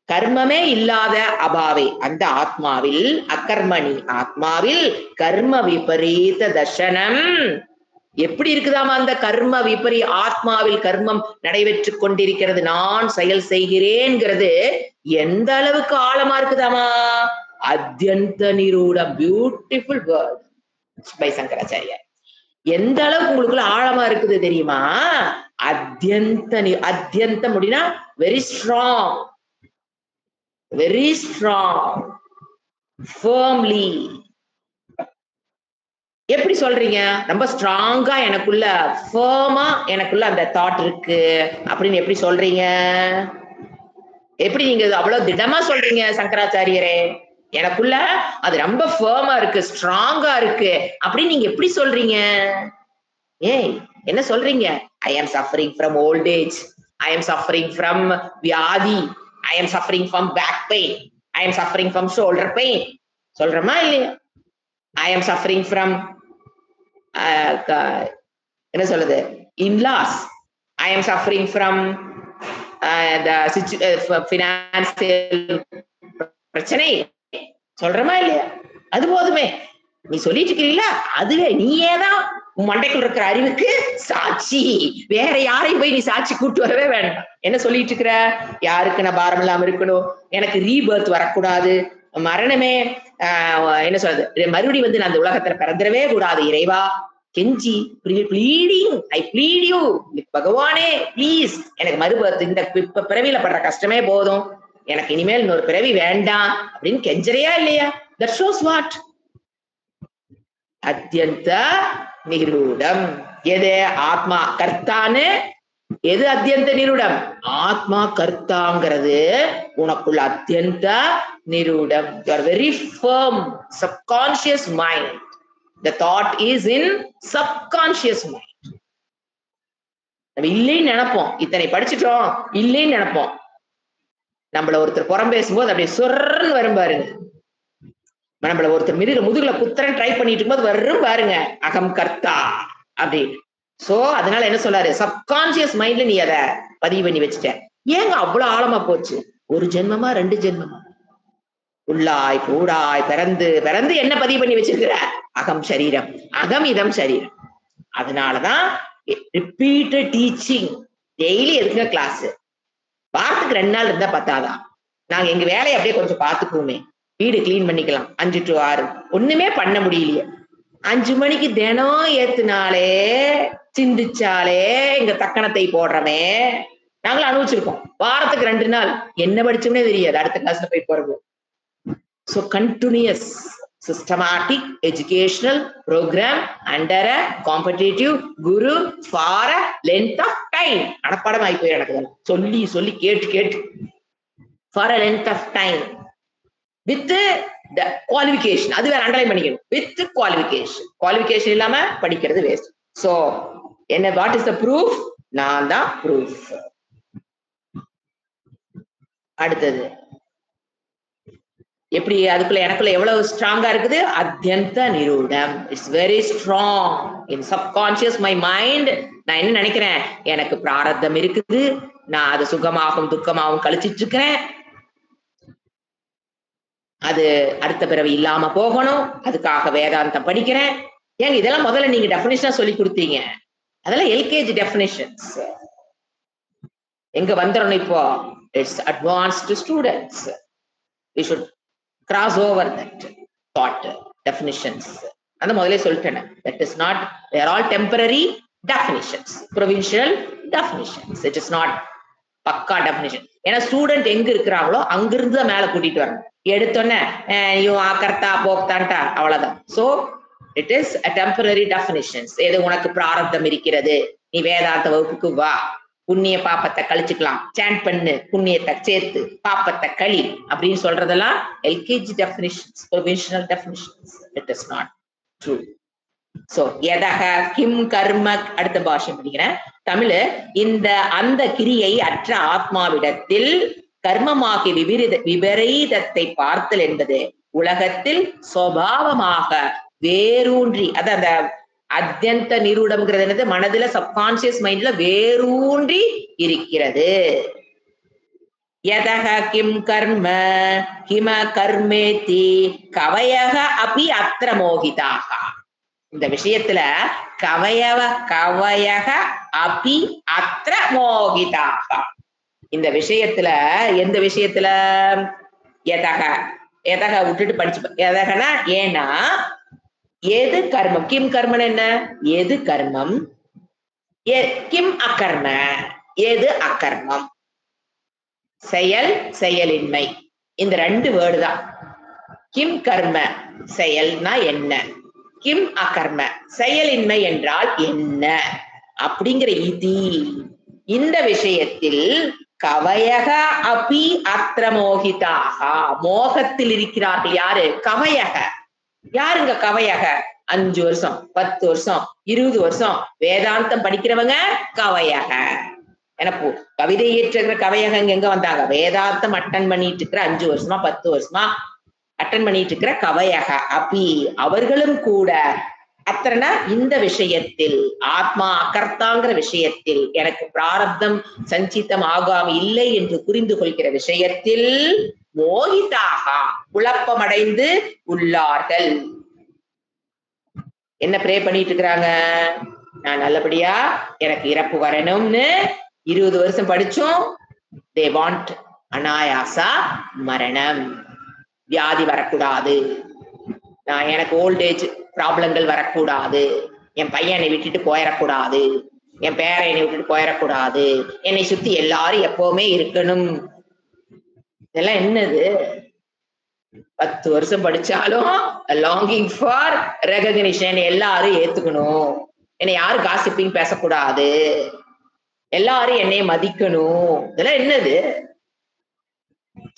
[SPEAKER 1] கர்மமே இல்லாத அபாவை, அந்த ஆத்மாவில் அகர்மணி, ஆத்மாவில் கர்ம விபரீத தர்சனம். எப்படி இருக்குதாமா அந்த கர்ம விபரி, ஆத்மாவில் கர்மம் நடைபெற்று கொண்டிருக்கிறது, நான் செயல் செய்கிறேன்ங்கிறது எந்த அளவுக்கு ஆழமா இருக்குதாமா? அத்யந்த நிரூடம். பியூட்டிஃபுல் வேர்ட் பை சங்கராச்சாரியார். எந்த அளவுக்கு உங்களுக்குள்ள ஆழமா இருக்குது தெரியுமா? அத்யந்த, அத்யந்தம் அப்படின்னா very strong, very strong, firmly. எப்படி சொல்றீங்க? ரொம்ப ஸ்ட்ராங்கா எனக்குள்ள, ஃபர்மா எனக்குள்ள அந்த தாட் இருக்கு அப்படின்னு எப்படி சொல்றீங்க? எப்படி நீங்க அவ்வளவு திடமா சொல்றீங்க சங்கராச்சாரியரே? எனக்குள்ள அது ரொம்ப ஃபர்மா இருக்கு, ஸ்ட்ராங்கா இருக்கு அப்படின்னு நீங்க எப்படி சொல்றீங்க? ஏய் என்ன சொல்றீங்க? ஐ ஆம் சஃபரிங் ஃப்ரம் ஓல்ட் ஏஜ், ஐ ஆம் சஃபரிங் ஃப்ரம் வியாதி, ஐ ஆம் சஃபரிங் ஃப்ரம் பேக் பெயின், ஐ ஆம் சஃபரிங் ஃப்ரம் ஷோல்டர் பெயின் சொல்றமா இல்லையா? ஐ ஆம் சஃபரிங் ஃப்ரம் என்ன சொல்லுது, இன்லாஸ், ஐ ஆம் சஃபரிங் ஃப்ரம் ஃபினான்சியல் பிரச்சனை சொல்றமா இல்லையா? அது போதுமே. நீ சொல்லிட்டு இருக்கிறீங்களா, அதுவே நீயே தான் மண்டைக்குள் இருக்கிற அறிவுக்கு சாட்சி. வேற யாரையும் போய் நீ சாட்சி கூட்டு வரவே வேண்டாம். என்ன சொல்லிட்டு இருக்கிற? யாருக்கு நான் பாரம் இல்லாம இருக்கணும், எனக்கு ரீபர்த் வரக்கூடாது, மரணமே என்ன சொல்றது, மறுபடியும் வந்து நான் அந்த உலகத்துல பிறந்துடவே கூடாது இறைவா, கெஞ்சி ப்ளீடிங், ஐ ப்ளீட் யூ பகவானே ப்ளீஸ், எனக்கு மறுபர்த், இந்த பிறவியில படுற கஷ்டமே போதும், எனக்கு இனிமேல் இன்னொரு பிறவி வேண்டாம் அப்படின்னு கெஞ்சறையா இல்லையா? That shows what? அத்யந்த நிரூடம். எது? ஆத்மா கர்த்தான்னு. எது அத்யந்த நிரூடம்? ஆத்மா கர்த்தாங்கிறது உனக்குள்ள அத்யந்த நிரூடம். You are very firm subconscious mind. The thought is in subconscious mind. நம்ம இல்லைன்னு நினைப்போம், இத்தனை படிச்சுட்டோம் இல்லைன்னு நினைப்போம். நம்மள ஒருத்தர் புறம் பேசும்போது அப்படியே சொர்ன்னு வரும் பாருங்க. நம்மள ஒருத்தர் முதுகுல குத்துறன்னு ட்ரை பண்ணிட்டு இருக்கும்போது வரும் பாருங்க, அகம் கர்த்தா அப்படின்னு. சோ அதனால என்ன சொல்றாரு? சப்கான்சியஸ் மைண்ட்ல நீ அதை பதிவு பண்ணி வச்சுட்ட. ஏங்க அவ்வளவு ஆழமா போச்சு? ஒரு ஜென்மமா, 2 ஜென்மமா? உள்ளாய் கூடாய் பிறந்து பிறந்து என்ன பதிவு பண்ணி வச்சிருக்கிற? அகம் சரீரம், அகம் இதம் சரீரம். அதனாலதான் ரிப்பீட்டட் டீச்சிங். டெய்லி எதுங்க கிளாஸ்? வாரத்துக்கு 2 நாள் இருந்தா பத்தாதா? நாங்க எங்க வேலையை அப்படியே கொஞ்சம் பாத்துக்குவோமே, வீடு கிளீன் பண்ணிக்கலாம் 5 to 6. ஒண்ணுமே பண்ண முடியலையே. 5 மணிக்கு தினம் ஏத்துனாலே, சிந்திச்சாலே எங்க தக்கணத்தை போடுறமே, நாங்களும் அனுபவிச்சிருக்கோம். வாரத்துக்கு 2 நாள் என்ன படிச்சோம்னே தெரியாது, அடுத்த கிளாஸ்ல போய் போறது. So continuous systematic educational program under a competitive guru for a length of time. அடப்பாடம் ஆகி போய் நடக்குது சொல்லி சொல்லி கேட்டு கேட்டு. For a length of time. With qualification. அது வேற அண்டர்லைன் பண்ணிக்கணும். With qualification. குவாலிஃபிகேஷன் இல்லாம படிக்கிறது வேஸ்ட். சோ என்ன, வாட் இஸ் த ப்ரூஃப்? நான் தான் ப்ரூஃப். அடுத்தது எப்படி அதுக்குள்ள எனக்குள்ள எவ்வளவு ஸ்ட்ராங்கா இருக்குது? அத்யந்த நிரூடம். It's very strong in subconscious my mind. நான் என்ன நினைக்கிறேன்? எனக்கு பிராரத்தம் இருக்குது, நான் அது சுகமாகவும் துக்கமாகவும் கழிச்சிட்டு இருக்கிறேன், அது அடுத்த பிறவி இல்லாம போகணும், அதுக்காக வேதாந்தம் படிக்கிறேன். ஏங்க இதெல்லாம் முதல்ல நீங்க டெஃபினிஷனா சொல்லி கொடுத்தீங்க. அதெல்லாம் எல்கேஜி டெஃபினிஷன்ஸ். எங்க வந்துடணும் இப்போ? It's advanced students. we should cross over that thought definitions. அந்த முதல்ல சொல்லிட்டேன். that is not, they are all temporary definitions, provincial definitions. it is not பக்கா definition. ஏன்னா ஸ்டூடெண்ட் எங்க இருக்கிறாங்களோ அங்கிருந்து தான் மேல கூட்டிட்டு வரணும். எடுத்தோன்னே கர்த்தா போக்தான்ட்டா அவ்வளவுதான். so it is a temporary definitions. ஏதோ உனக்கு பிராரப்தம் இருக்கிறது, நீ வேதாந்த வகுப்புக்கு வா, புண்ணிய பாப்பத்தை கழிச்சுக்கலாம், சாண்ட் பண்ணு, புண்ணியத்தை சேர்த்து பாப்பத்தை களி அப்படின்னு சொல்றதெல்லாம் LKG definitions, provisional definitions. It is not true. So எதக கிம் கர்ம, அடுத்த பாஷை படிக்கிறேன் தமிழ். இந்த அந்த கிரியை அற்ற ஆத்மாவிடத்தில் கர்மமாகி விபரீதத்தை பார்த்தல் என்பது உலகத்தில் சுபாவமாக வேரூன்றி, அது அந்த அத்யந்த நிரூடம்ங்கிறது என்னது? மனதுல சப்கான்சியஸ் மைண்ட்ல வேரூன்றி இருக்கிறது. யதக கிம் கர்ம கிம கர்மேதி கவயக அபி அத்ர மோகிதாக. இந்த விஷயத்துல கவயக அபி அத்ர மோகிதாக. இந்த விஷயத்துல, எந்த விஷயத்துல? எதக, எதக விட்டுட்டு படிச்சு, எதகனா ஏன்னா எது கர்மம்? கிம் கர்மன் என்ன? எது கர்மம்? கிம் அகர்ம, எது அகர்மம்? செயல், செயலின்மை. இந்த ரெண்டு வேர்டு தான். கிம் கர்ம செயல்னா என்ன, கிம் அகர்ம செயலின்மை என்றால் என்ன அப்படிங்கிற இதி. இந்த விஷயத்தில் கவயக அபி அத்ர மோகிதாக, மோகத்தில் இருக்கிறார்கள். யாரு? கவயக. யாருங்க கவயக? 5 வருஷம் 10 வருஷம் 20 வருஷம் வேதாந்தம் படிக்கிறவங்க கவயக. எனக்கு கவிதை ஏற்றுகிற கவயகங்க எங்க வந்தாங்க? வேதாந்தம் அட்டன் பண்ணிட்டு இருக்கிற 5 வருஷமா 10 வருஷமா அட்டன் பண்ணிட்டு இருக்கிற கவயக அபி, அவர்களும் கூட அத்தனை இந்த விஷயத்தில், ஆத்மா அகர்த்தாங்கிற விஷயத்தில், எனக்கு பிராரப்தம் சஞ்சித்தம் ஆகாம இல்லை என்று புரிந்து கொள்கிற விஷயத்தில் மோகிதாக, குழப்பமடைந்து உள்ளார்கள். என்ன ப்ரே பண்ணிட்டு இருக்கிறாங்க? நான் நல்லபடியா எனக்கு இறப்பு வரணும்னு 20 வருஷம் படிச்சோம். they want அனாயாசா மரணம், வியாதி வரக்கூடாது, நான் எனக்கு ஓல்டேஜ் ப்ராப்ளங்கள் வரக்கூடாது, என் பையனை விட்டுட்டு போயிடக்கூடாது, என் பேரை என்னை விட்டுட்டு போயிடக்கூடாது, என்னை சுத்தி எல்லாரும் எப்பவுமே இருக்கணும். இதெல்லாம் என்னது? 10 வருஷம் படிச்சாலும் லாங்கிங் ஃபார் ரெகக்னிஷன், எல்லாரும் ஏத்துக்கணும், என்னை யாரும் காசிப்பிங் பேசக்கூடாது, எல்லாரும் என்னை மதிக்கணும். இதெல்லாம் என்னது?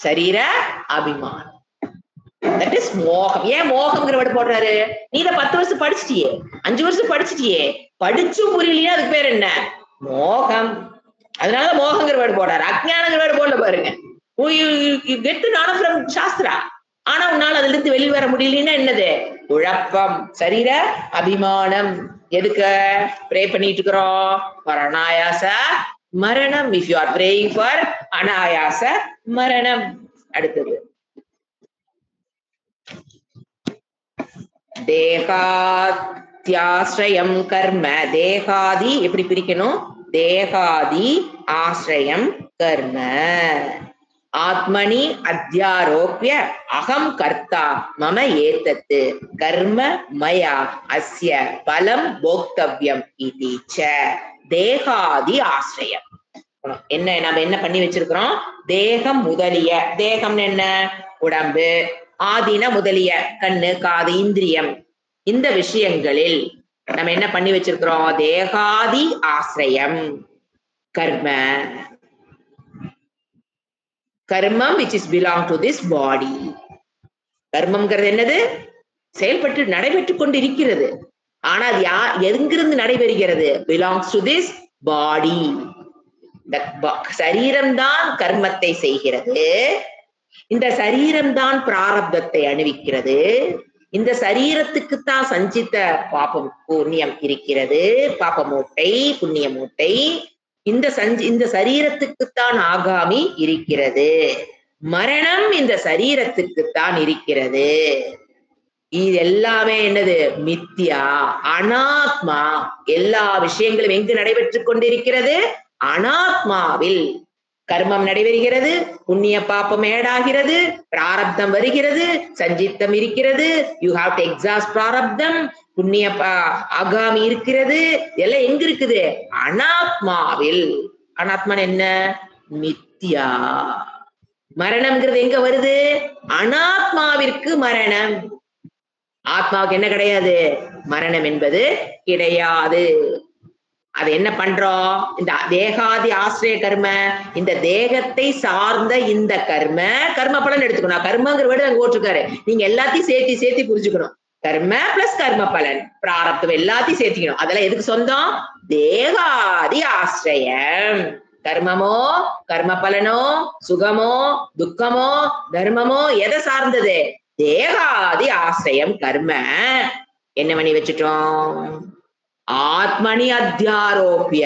[SPEAKER 1] சரீர அபிமானம். தட் இஸ் மோகம். ஏன் மோகம்ங்கிற வேர்டு போடுறாரு? நீ இதை 10 வருஷம் படிச்சிட்டியே, 5 வருஷம் படிச்சிட்டியே, படிச்சும் புரியலையா? அதுக்கு பேர் என்ன? மோகம். அதனால மோகங்கிற வேர்டு போடுறாரு, அஜ்ஞானங்கிற வேர்டு போடல பாருங்க. you get to know from Sastra, ஆனா உன்னால அதுல இருந்து வெளியே வர முடியலன்னா என்னது? குழப்பம், சரீர அபிமானம். எதுக்கு ப்ரே பண்ணிட்டு இருக்கிறோம்? for அனாயாச மரணம். if you are praying for அனாயாச மரணம். அடுத்தது தேகாத்யாஸ்ரயம் கர்ம. தேகாதி எப்படி பிரிக்கணும்? தேகாதி ஆஸ்ரயம் கர்ம. ஆத்மனி அத்தியாரோப்ய அகம் கர்த்தா மம ஏதத்து கர்ம மயா அஸ்ய பலம் போக்தவ்யம் இதி ச தேகாதி ஆஸ்ரயம். என்ன நம்ம என்ன பண்ணி வச்சிருக்கிறோம்? தேகம் முதலிய, தேகம் என்ன? உடம்பு, ஆதின முதலிய கண்ணு காது இந்திரியம், இந்த விஷயங்களில் நம்ம என்ன பண்ணி வச்சிருக்கிறோம்? தேகாதி ஆஸ்ரயம் கர்ம. Karma which is belong to this body. கர்மம்ங்கிறது என்னது? செயல்பட்டு நடைபெற்று கொண்டு இருக்கிறது. ஆனா அது எங்கிருந்து நடைபெறுகிறது? Belongs to this body. இந்த சரீரம்தான் கர்மத்தை செய்கிறது. இந்த சரீரம்தான் பிராரப்தத்தை அணிவிக்கிறது. இந்த சரீரத்துக்குத்தான் சஞ்சித்த பாபம் புண்ணியம் இருக்கிறது, பாப மூட்டை புண்ணிய மூட்டை. இந்த சரீரத்துக்குத்தான் ஆகாமி இருக்கிறது. மரணம் இந்த சரீரத்துக்குத்தான் இருக்கிறது. இது எல்லாமே என்னது? மித்யா, அனாத்மா. எல்லா விஷயங்களும் எங்கு நடைபெற்றுக் கொண்டிருக்கிறது? அனாத்மாவில். கர்மம் நடைபெறுகிறது, புண்ணிய பாப்பம் ஏடாகிறது, பிராரப்தம் வருகிறது, சஞ்சித்தம் இருக்கிறது, யூ ஹாவ் டு எக்ஸாஸ்ட் பிராரப்தம், புண்ணிய ஆகாமி இருக்கிறது. எல்லாம் எங்க இருக்குது? அனாத்மாவில். அனாத்மா என்ன? மித்யா. மரணம்ங்கிறது எங்க வருது? அனாத்மாவிற்கு மரணம். ஆத்மாவுக்கு என்ன கிடையாது? மரணம் என்பது கிடையாது. அது என்ன பண்றோம்? இந்த தேகாதி ஆசிரிய கர்ம, இந்த தேகத்தை சார்ந்த இந்த கர்ம பலன் எடுத்துக்கணும். கர்மங்கிற விட அங்க போட்டிருக்காரு. நீங்க எல்லாத்தையும் சேர்த்தி புரிஞ்சுக்கணும். கர்ம பிளஸ் கர்ம பலன், பிராரப்தம் எல்லாத்தையும் சேர்த்திக்கணும். அதெல்லாம் எதுக்கு சொந்தம்? தேகாதி ஆசிரியம். கர்மமோ கர்ம பலனோ சுகமோ துக்கமோ தர்மமோ எதை சார்ந்தது? தேகாதி ஆசிரியம் கர்ம. என்ன பண்ணி வச்சுட்டோம்? ஆத்மனி அத்தியாரோபிய,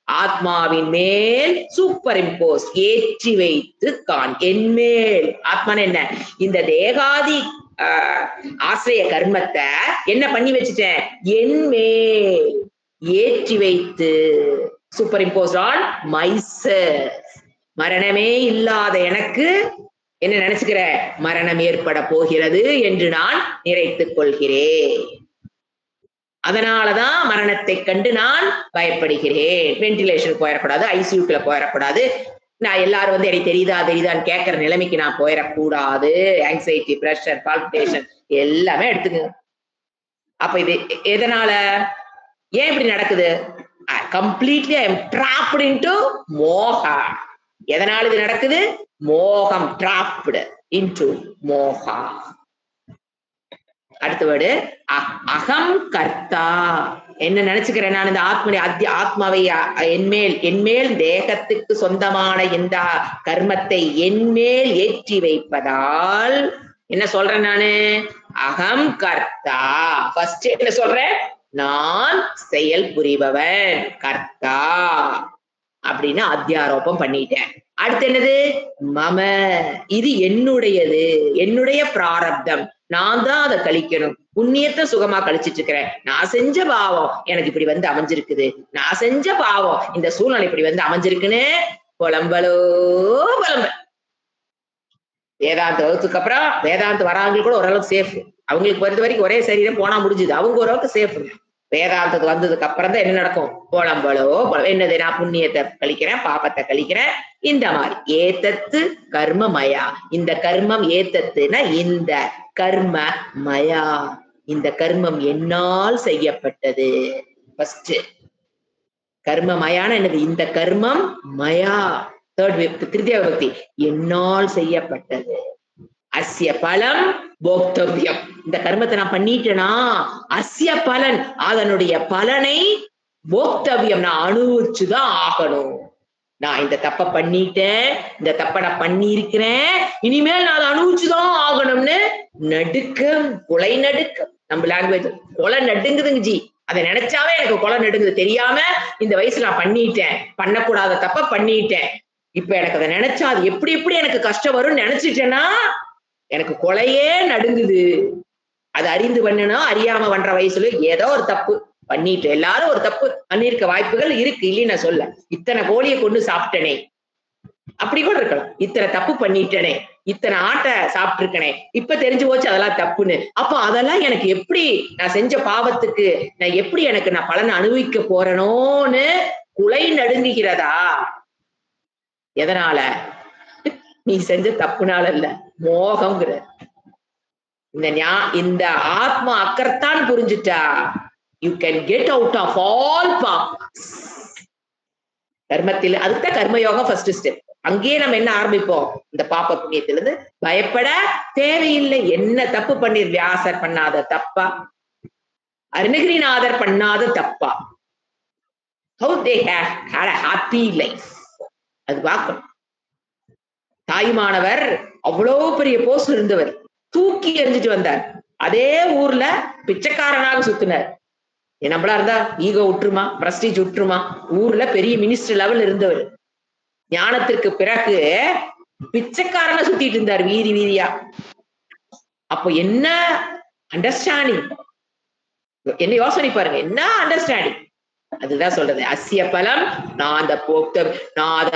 [SPEAKER 1] ஆத்மாவின் மேல் சூப்பர் இம்போஸ், ஏற்றி வைத்து காண். என்மேல். ஆத்மான என்ன? இந்த தேகாதி ஆசிரிய கர்மத்தை என்ன பண்ணி வச்சுட்டேன்? என்மேல் ஏற்றி வைத்து, சூப்பர் இம்போஸ் ஆன் மைசெல்ஃப். மரணமே இல்லாத எனக்கு என்ன நினைச்சுக்கிற? மரணம் ஏற்பட போகிறது என்று நான் நிறைத்துக் கொள்கிறேன். அதனாலதான் மரணத்தை கண்டு நான் பயப்படுகிறேன். வென்டிலேஷன் போயிடக்கூடாது, ஐசியூக்குள்ள போயிடக்கூடாது, நான் எல்லாரும் வந்து எனக்கு தெரியுதான்னு கேட்கிற நிலைமைக்கு நான் போயிடக்கூடாது. ஆங்ஸைட்டி, பிரஷர், பால்பிட்டேஷன் எல்லாமே எடுத்துக்கங்க. அப்ப இது எதனால? ஏன் இப்படி நடக்குது? Completely I am dropped into Moga. எதனால இது நடக்குது? மோகம். Dropped into Moga. அடுத்த வேர்டு அகம் கர்த்தா. என்ன நினைச்சுக்கிறேன் நான்? இந்த ஆத்மாவை என்மேல் தேகத்துக்கு சொந்தமான இந்த கர்மத்தை என்மேல் ஏற்றி வைப்பதால் என்ன சொல்றேன் நானு? அகம் கர்த்தா. ஃபர்ஸ்ட் என்ன சொல்றேன்? நான் செயல் புரிபவன், கர்த்தா அப்படின்னு அத்தியாரோபம் பண்ணிட்டேன். அடுத்து என்னது? மம, இது என்னுடையது, என்னுடைய பிராரப்தம், நான் தான் அதை கழிக்கணும். புண்ணியத்தை சுகமா கழிச்சிட்டு இருக்கிறேன். நான் செஞ்ச பாவம் எனக்கு இப்படி வந்து அமைஞ்சிருக்குது, நான் செஞ்ச பாவம் இந்த சூழ்நிலை இப்படி வந்து அமைஞ்சிருக்குன்னு புலம்பலோ புலம்பல். வேதாந்த வகுப்புக்கு அப்புறம் வேதாந்த வராங்களுக்கு கூட ஓரளவுக்கு சேஃப். அவங்களுக்கு பொறுத்த வரைக்கும் ஒரே சரீரம் போனா முடிஞ்சுது, அவங்க ஓரளவுக்கு சேஃப். வேதாந்தத்துக்கு வந்ததுக்கு அப்புறம் தான் என்ன நடக்கும்? புலம்பலோ என்னது? நான் புண்ணியத்தை கழிக்கிறேன், பாபத்தை கழிக்கிறேன், இந்த மாதிரி. ஏத்தத்து கர்மமயா. இந்த கர்மம் ஏத்தத்துனா இந்த கர்ம மயா, இந்த கர்மம் என்னால் செய்யப்பட்டது. ஃபர்ஸ்ட் கர்ம மயான என்னது? இந்த கர்மம் மயா. திருத்திய விபக்தி, என்னால் செய்யப்பட்டது. அஸ்ய பலம் போக்தவ்யம். இந்த கர்மத்தை நான் பண்ணிட்டேனா, அஸ்ய பலன், அதனுடைய பலனை போக்தவ்யம், நான் அனுபவிச்சுதான் ஆகணும். நான் இந்த தப்ப பண்ணிட்டேன், இந்த தப்ப நான் பண்ணி இருக்கிறேன், இனிமேல் நான் அதை அனுபவிச்சுதான் ஆகணும்னு நடுக்கம், கொலை நடுக்கம். நம்ம லாங்குவேஜ் கொலை நடுங்குதுங்க ஜி. அதை நினைச்சாவே எனக்கு கொலை நடுங்குது. தெரியாம இந்த வயசுல நான் பண்ணிட்டேன், பண்ணக்கூடாத தப்ப பண்ணிட்டேன். இப்ப எனக்கு அதை நினைச்சா அது எப்படி எப்படி எனக்கு கஷ்டம் வரும்னு நினைச்சிட்டேன்னா எனக்கு கொலையே நடுங்குது. அது அறிந்து பண்ணணும், அறியாம பண்ற வயசுல ஏதோ ஒரு தப்பு பண்ணிட்டு, எல்லாரும் ஒரு தப்பு பண்ணிருக்க வாய்ப்புகள் இருக்கு, இல்லைன்னு நான் சொல்ல. இத்தனை கோழியை கொண்டு சாப்பிட்டனே, அப்படி கூட இருக்கலாம். இத்தனை தப்பு பண்ணிட்டனே, இத்தனை ஆட்டை சாப்பிட்டு இருக்கனே, இப்ப தெரிஞ்சு போச்சு அதெல்லாம் தப்புன்னு. அப்ப அதெல்லாம் எனக்கு எப்படி, நான் செஞ்ச பாவத்துக்கு நான் எப்படி எனக்கு நான் பலனை அனுபவிக்க போறேனோன்னு குலை நடுங்குகிறதா? எதனால? நீ செஞ்ச தப்புனால இல்ல, மோகம்ங்கிற இந்த ஆத்மா அக்கறத்தான் புரிஞ்சுட்டா, you can get out of all பாப்ஸ். கர்மத்தில் அதுதான் கர்மயோகம் ஃபர்ஸ்ட் ஸ்டெப். அங்கேயே நம்ம என்ன ஆரம்பிப்போம்? இந்த பாப்ப புண்ணியத்துல இருந்து பயப்பட தேவையில்லை. என்ன தப்பு பண்ணி வியாசர் பண்ணாத தப்பா, அருணகிரிநாதர் பண்ணாத தப்பா? How they have had a happy life. அது பார்க்கணும். தாயுமானவர் அவ்வளவு பெரிய போஸ்ட் இருந்தவர், தூக்கி எறிஞ்சிட்டு வந்தார். அதே ஊர்ல பிச்சைக்காரனாக சுத்தினார். நம்மளா இருந்தா ஈகோ விட்டுருமா, பிரஸ்டீஜ் விட்டுருமா? ஊர்ல பெரிய மினிஸ்டர் லெவல் இருந்தவர். ஞானத்திற்கு பிறகு பிச்சைக்காரனா சுத்திட்டு இருந்தார் வீதி வீதியா. அப்போ என்ன அண்டர்ஸ்டாண்டிங், என்ன யோசனை பாருங்க, என்ன அண்டர்ஸ்டாண்டிங். அதுதான் சொல்றது, அசிய பலம் நான் அந்த நான் அதை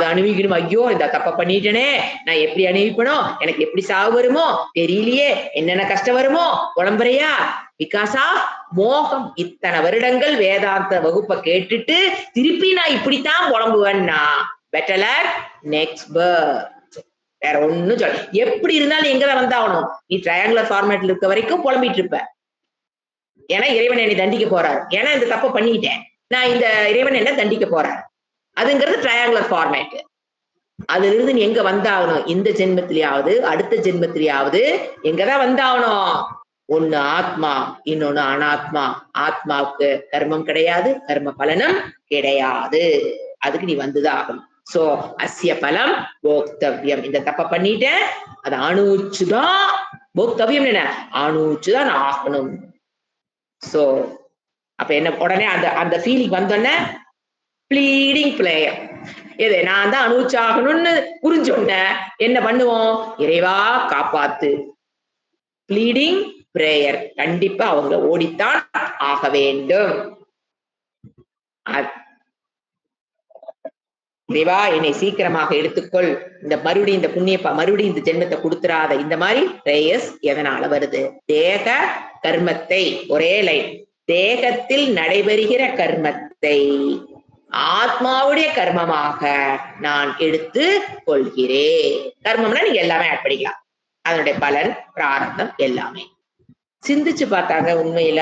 [SPEAKER 1] அணுவிக்கணும். ஐயோ இந்த தப்ப பண்ணிட்டேனே, நான் எப்படி அணுவிப்பணும், எனக்கு எப்படி சாவு வருமோ தெரியலையே, என்னென்ன கஷ்டம் வருமோ புலம்புறையா, பிகாஸா மோகம். இத்தனை வருடங்கள் வேதாந்த வகுப்பை கேட்டுட்டு திருப்பி நான் இப்படித்தான் புலம்புவேன்னா பெட்டலர் நெக்ஸ்ட் பர்த். வேற ஒண்ணும் சொல்ல, எப்படி இருந்தாலும் எங்கதான் வந்தாகணும். நீ ட்ரையாங்குலர் ஃபார்மேட்ல இருக்க வரைக்கும் புலம்பிட்டு இருப்ப. ஏன்னா இறைவன் என்னை தண்டிக்க போறாரு, ஏன்னா இந்த தப்ப பண்ணிட்டேன், நான் இந்த இறைவன் என்ன தண்டிக்க போறாரு. அதுங்கிறது ட்ரையாங்குலர் ஃபார்மேட். அதுல இருந்து நீ எங்க வந்தாகணும்? இந்த ஜென்மத்திலேயாவது அடுத்த ஜென்மத்திலேயாவது எங்கதான் வந்தாகணும்? ஒண்ணு ஆத்மா, இன்னொன்னு அனாத்மா. ஆத்மாவுக்கு கர்மம் கிடையாது, கர்ம பலனும் கிடையாது. அதுக்கு நீ வந்துதான் ஆகணும். சோ அஸ்ய பலம் போக்தவ்யம். இந்த தப்ப பண்ணிட்டேன், அதை அணுச்சுதான் போக்தவ்யம். என்ன அணுச்சுதான் நான் ஆகணும். சோ அப்ப என்ன உடனே அந்த ஃபீலிங் வந்தோடனே ப்ளீடிங் பிளேயர், எது நான் தான் அனுபவிச்சாகணும்னு புரிஞ்சோன்ன என்ன பண்ணுவோம்? இறைவா காப்பாத்து, ப்ளீடிங் பிரேயர். கண்டிப்பா அவங்க ஓடித்தான் ஆக வேண்டும். இறைவா என்னை சீக்கிரமாக எடுத்துக்கொள், இந்த மறுபடியும் இந்த மறுபடியும் இந்த ஜென்மத்தை கொடுத்துறாத. இந்த மாதிரி பிரேயர்ஸ் எதனால வருது? தேக கர்மத்தை, ஒரே லைன், தேகத்தில் நடைபெறுகிற கர்மத்தை ஆத்மாவுடைய கர்மமாக நான் எடுத்து கொள்கிறேன். கர்மம்னா நீங்க எல்லாமே ஆட் பண்ணிக்கலாம், அதனுடைய பலன் பிராரப்தம் எல்லாமே. சிந்திச்சு பார்த்தாங்க, உண்மையில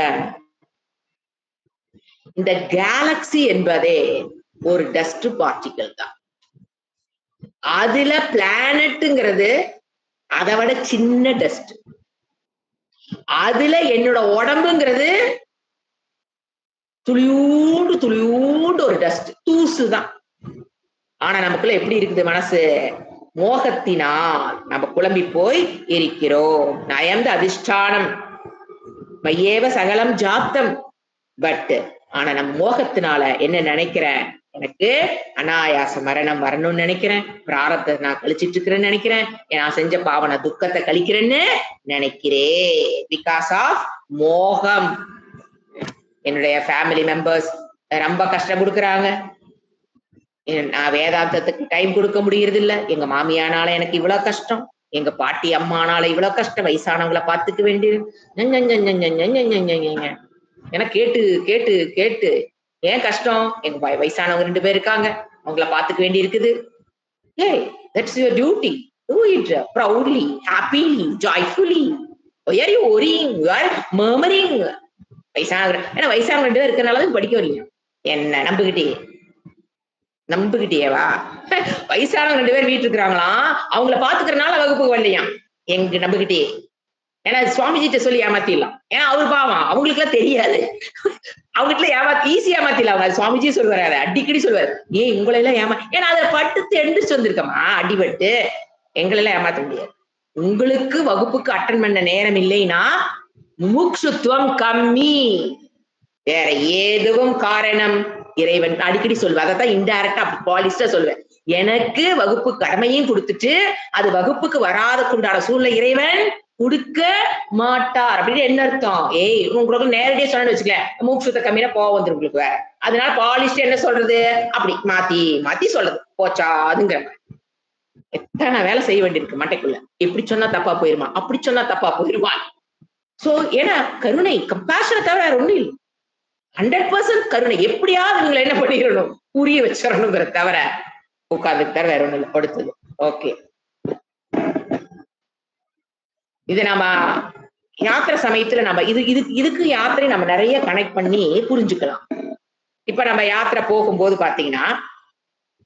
[SPEAKER 1] இந்த கேலக்சி என்பதே ஒரு டஸ்ட் பார்ட்டிகல் தான். அதுல பிளானட்ங்கிறது அதை விட சின்ன டஸ்ட். அதுல என்னோட உடம்புங்கிறது துளியூண்டு ஒரு டஸ்ட், தூசு தான். ஆனா நமக்குள்ள எப்படி இருக்குது மனசு? மோகத்தினால் நம்ம குழம்பி போய் இருக்கிறோம். நயந்த அதிஷ்டானம் மையேவ சகலம் ஜாத்தம். பட் ஆனா நம்ம மோகத்தினால என்ன நினைக்கிறேன்? எனக்கு அனாயாச மரணம் வரணும்னு நினைக்கிறேன், பிராரப்தத்தை நான் கழிச்சிட்டு இருக்கிறேன்னு நினைக்கிறேன், நான் செஞ்ச பாவன துக்கத்தை கழிக்கிறேன்னு நினைக்கிறேன். பிகாஸ் ஆஃப் மோகம். என்னுடைய ஃபேமிலி மெம்பர்ஸ் ரொம்ப கஷ்டம் கொடுக்குறாங்க, நான் வேதாந்தத்துக்கு டைம் கொடுக்க முடியறது இல்ல. எங்க மாமியானால எனக்கு இவ்வளவு கஷ்டம், எங்க பாட்டி அம்மானால இவ்வளவு கஷ்டம், வயசானவங்களை பார்த்துக்க வேண்டியது. ஏன்னா கேட்டு கேட்டு கேட்டு ஏன் கஷ்டம்? எங்க வயசானவங்க 2 பேர் இருக்காங்க, அவங்கள பார்த்துக்க வேண்டி இருக்குது. Hey, that's your duty. Do it proudly, happily, joyfully. Why are you worrying? You are murmuring. ஏன்னா வயசானவங்க 2 பேர் இருக்கிறனாலதான் படிக்க வரலையா? என்ன நம்புகிட்டேவா? வயசானவங்க 2 பேர் வீட்டு இருக்கிறாங்களாம், அவங்கள பாத்துக்கிறனால வகுப்புக்கு வரலையா? எங்க நம்புகிட்டே. ஏன்னா சுவாமிஜிட்ட சொல்லி ஏமாத்திடலாம், ஏன்னா அவரு பாவம், அவங்களுக்கு எல்லாம் தெரியாது, அவங்ககிட்ட ஈஸியா ஏமாத்திடலாம். அவங்க சுவாமிஜி சொல்லுவாரு, அடிக்கடி சொல்லுவாரு, ஏன் உங்களை எல்லாம் ஏன்னா அதை பட்டு எந்திரிச்சு வந்திருக்கமா அடிபட்டு, எங்களை எல்லாம் ஏமாத்த முடியாது. உங்களுக்கு வகுப்புக்கு அட்டன் பண்ண நேரம் இல்லைன்னா முமுட்சுத்துவம் கம்மி, வேற ஏதுவும் காரணம் இறைவன் அடிக்கடி சொல்லுவேன். அதைத்தான் இன்டைரக்டா பாலிஸ்டா சொல்லுவேன். எனக்கு வகுப்பு கடமையும் கொடுத்துட்டு அது வகுப்புக்கு வராதக்குண்டான சூழ்நிலை இறைவன் கொடுக்க மாட்டார் அப்படின்னு என்ன அர்த்தம்? உங்களுக்கு நேரடியா சொன்னு வச்சுக்கல, மூக்ஷத்தை கம்மியா போக வந்துரு உங்களுக்கு வேற. அதனால பாலிஸ்ட் என்ன சொல்றது? அப்படி மாத்தி மாத்தி சொல்றது போச்சாதுங்கிற. எத்தனை வேலை செய்ய வேண்டியிருக்கு மண்டைக்குள்ள. எப்படி சொன்னா தப்பா போயிருமா, அப்படி சொன்னா தப்பா போயிருமா. சோ ஏன்னா கருணை, கம்பேஷனை தவிர வேற ஒண்ணும் இல்லை. 100% கருணை. எப்படியாவது இவங்களை என்ன பண்ணிடணும், புரிய வச்சிடணுங்கிற தவிர உட்கார்ந்துக்கு தவிர வேற ஒண்ணும் இல்லை. அடுத்தது ஓகே, இது நம்ம யாத்திரை சமயத்துல நம்ம இதுக்கு யாத்திரை நம்ம நிறைய கனெக்ட் பண்ணி புரிஞ்சுக்கலாம். இப்ப நம்ம யாத்திரை போகும்போது பாத்தீங்கன்னா